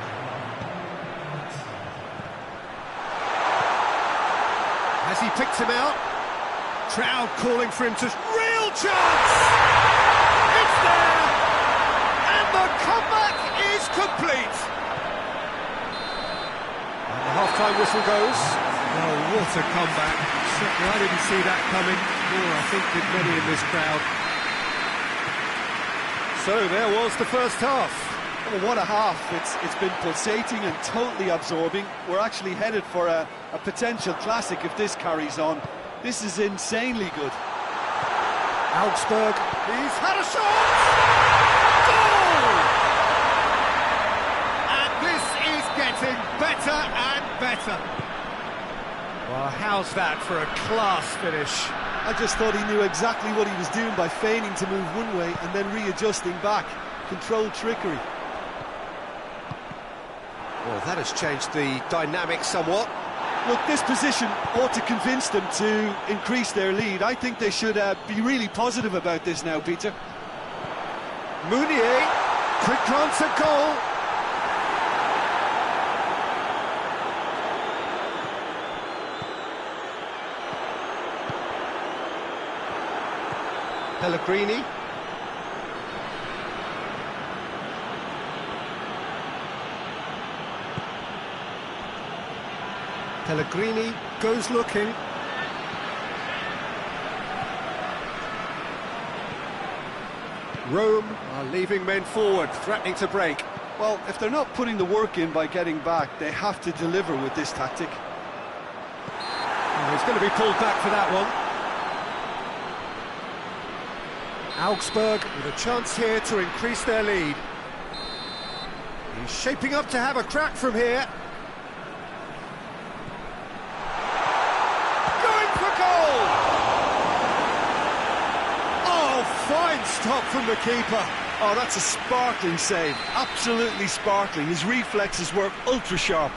Has he picked him out? Crowd calling for him to... Real chance! It's there! And the comeback is complete! And the half-time whistle goes. Oh, what a comeback. Certainly I didn't see that coming, nor I think did many in this crowd. So there was the first half. Well, what a half. It's been pulsating and totally absorbing. We're actually headed for a potential classic if this carries on. This is insanely good. Augsburg, he's had a shot! Goal! And this is getting better and better. Well, how's that for a class finish? I just thought he knew exactly what he was doing by feigning to move one way and then readjusting back. Controlled trickery. Well, that has changed the dynamic somewhat. Look, this position ought to convince them to increase their lead. I think they should be really positive about this now, Peter. Meunier, quick glance at goal. Pellegrini. Pellegrini goes looking. Rome are leaving men forward, threatening to break. Well, if they're not putting the work in by getting back, they have to deliver with this tactic. Oh, he's going to be pulled back for that one. Augsburg with a chance here to increase their lead. He's shaping up to have a crack from here. Going for goal! Oh, fine stop from the keeper. Oh, that's a sparkling save. Absolutely sparkling. His reflexes work ultra sharp.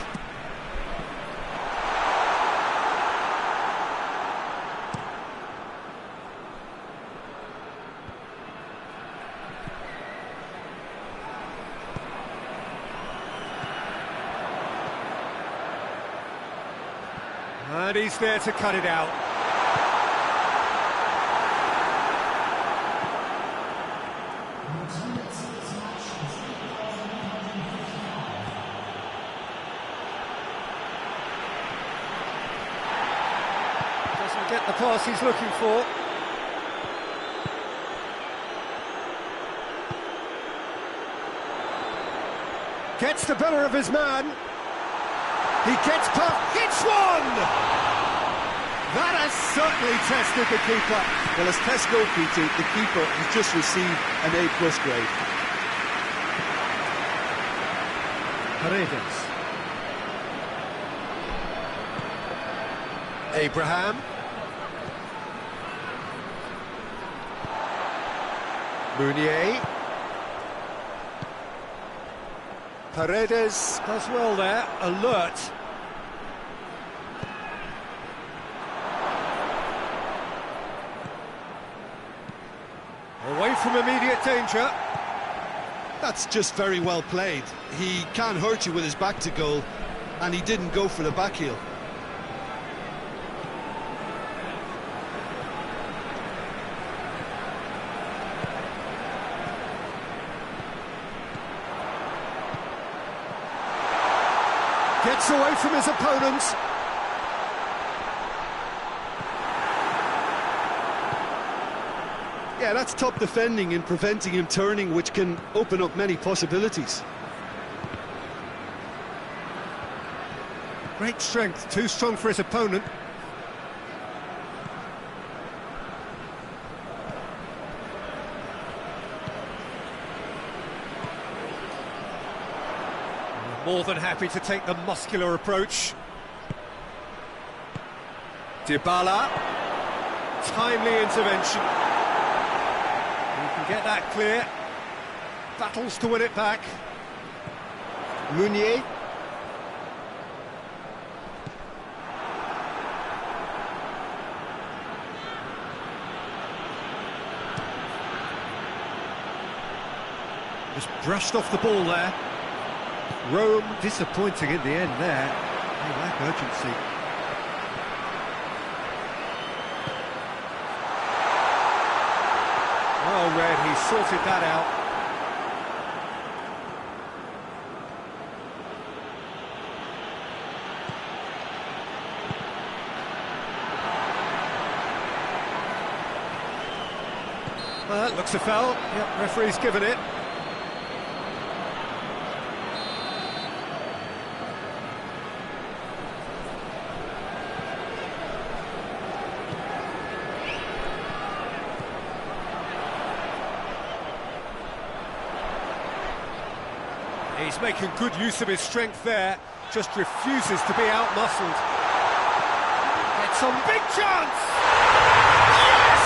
And he's there to cut it out. Doesn't get the pass he's looking for. Gets the better of his man. He gets past, hits one! That has certainly tested the keeper. Well, as tests go, Peter, the keeper has just received an A+ grade. Paredes. Abraham. Meunier. Paredes does well there, alert. Away from immediate danger. That's just very well played. He can hurt you with his back to goal, and he didn't go for the back heel. Gets away from his opponents. Yeah, that's top defending and preventing him turning, which can open up many possibilities. Great strength, too strong for his opponent. More than happy to take the muscular approach. Dybala. Timely intervention. He can get that clear. Battles to win it back. Meunier. Just brushed off the ball there. Rome disappointing in the end there. They lack urgency. Well read, he sorted that out. Well, that looks a foul. Yep, referee's given it. He's making good use of his strength there, just refuses to be out-muscled. Gets on, big chance! Yes!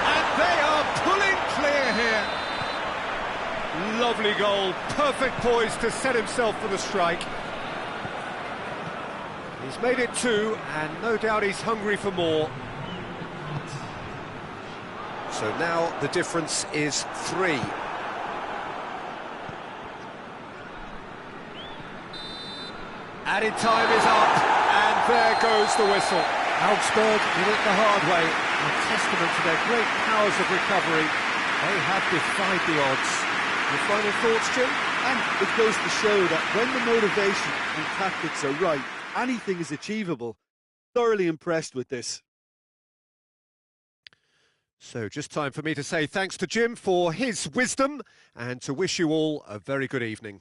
And they are pulling clear here. Lovely goal, perfect poise to set himself for the strike. He's made it 2, and no doubt he's hungry for more. So now the difference is 3. Added time is up, and there goes the whistle. Augsburg did it the hard way, a testament to their great powers of recovery. They have defied the odds. Your final thoughts, Jim? And it goes to show that when the motivation and tactics are right, anything is achievable. Thoroughly impressed with this. So just time for me to say thanks to Jim for his wisdom and to wish you all a very good evening.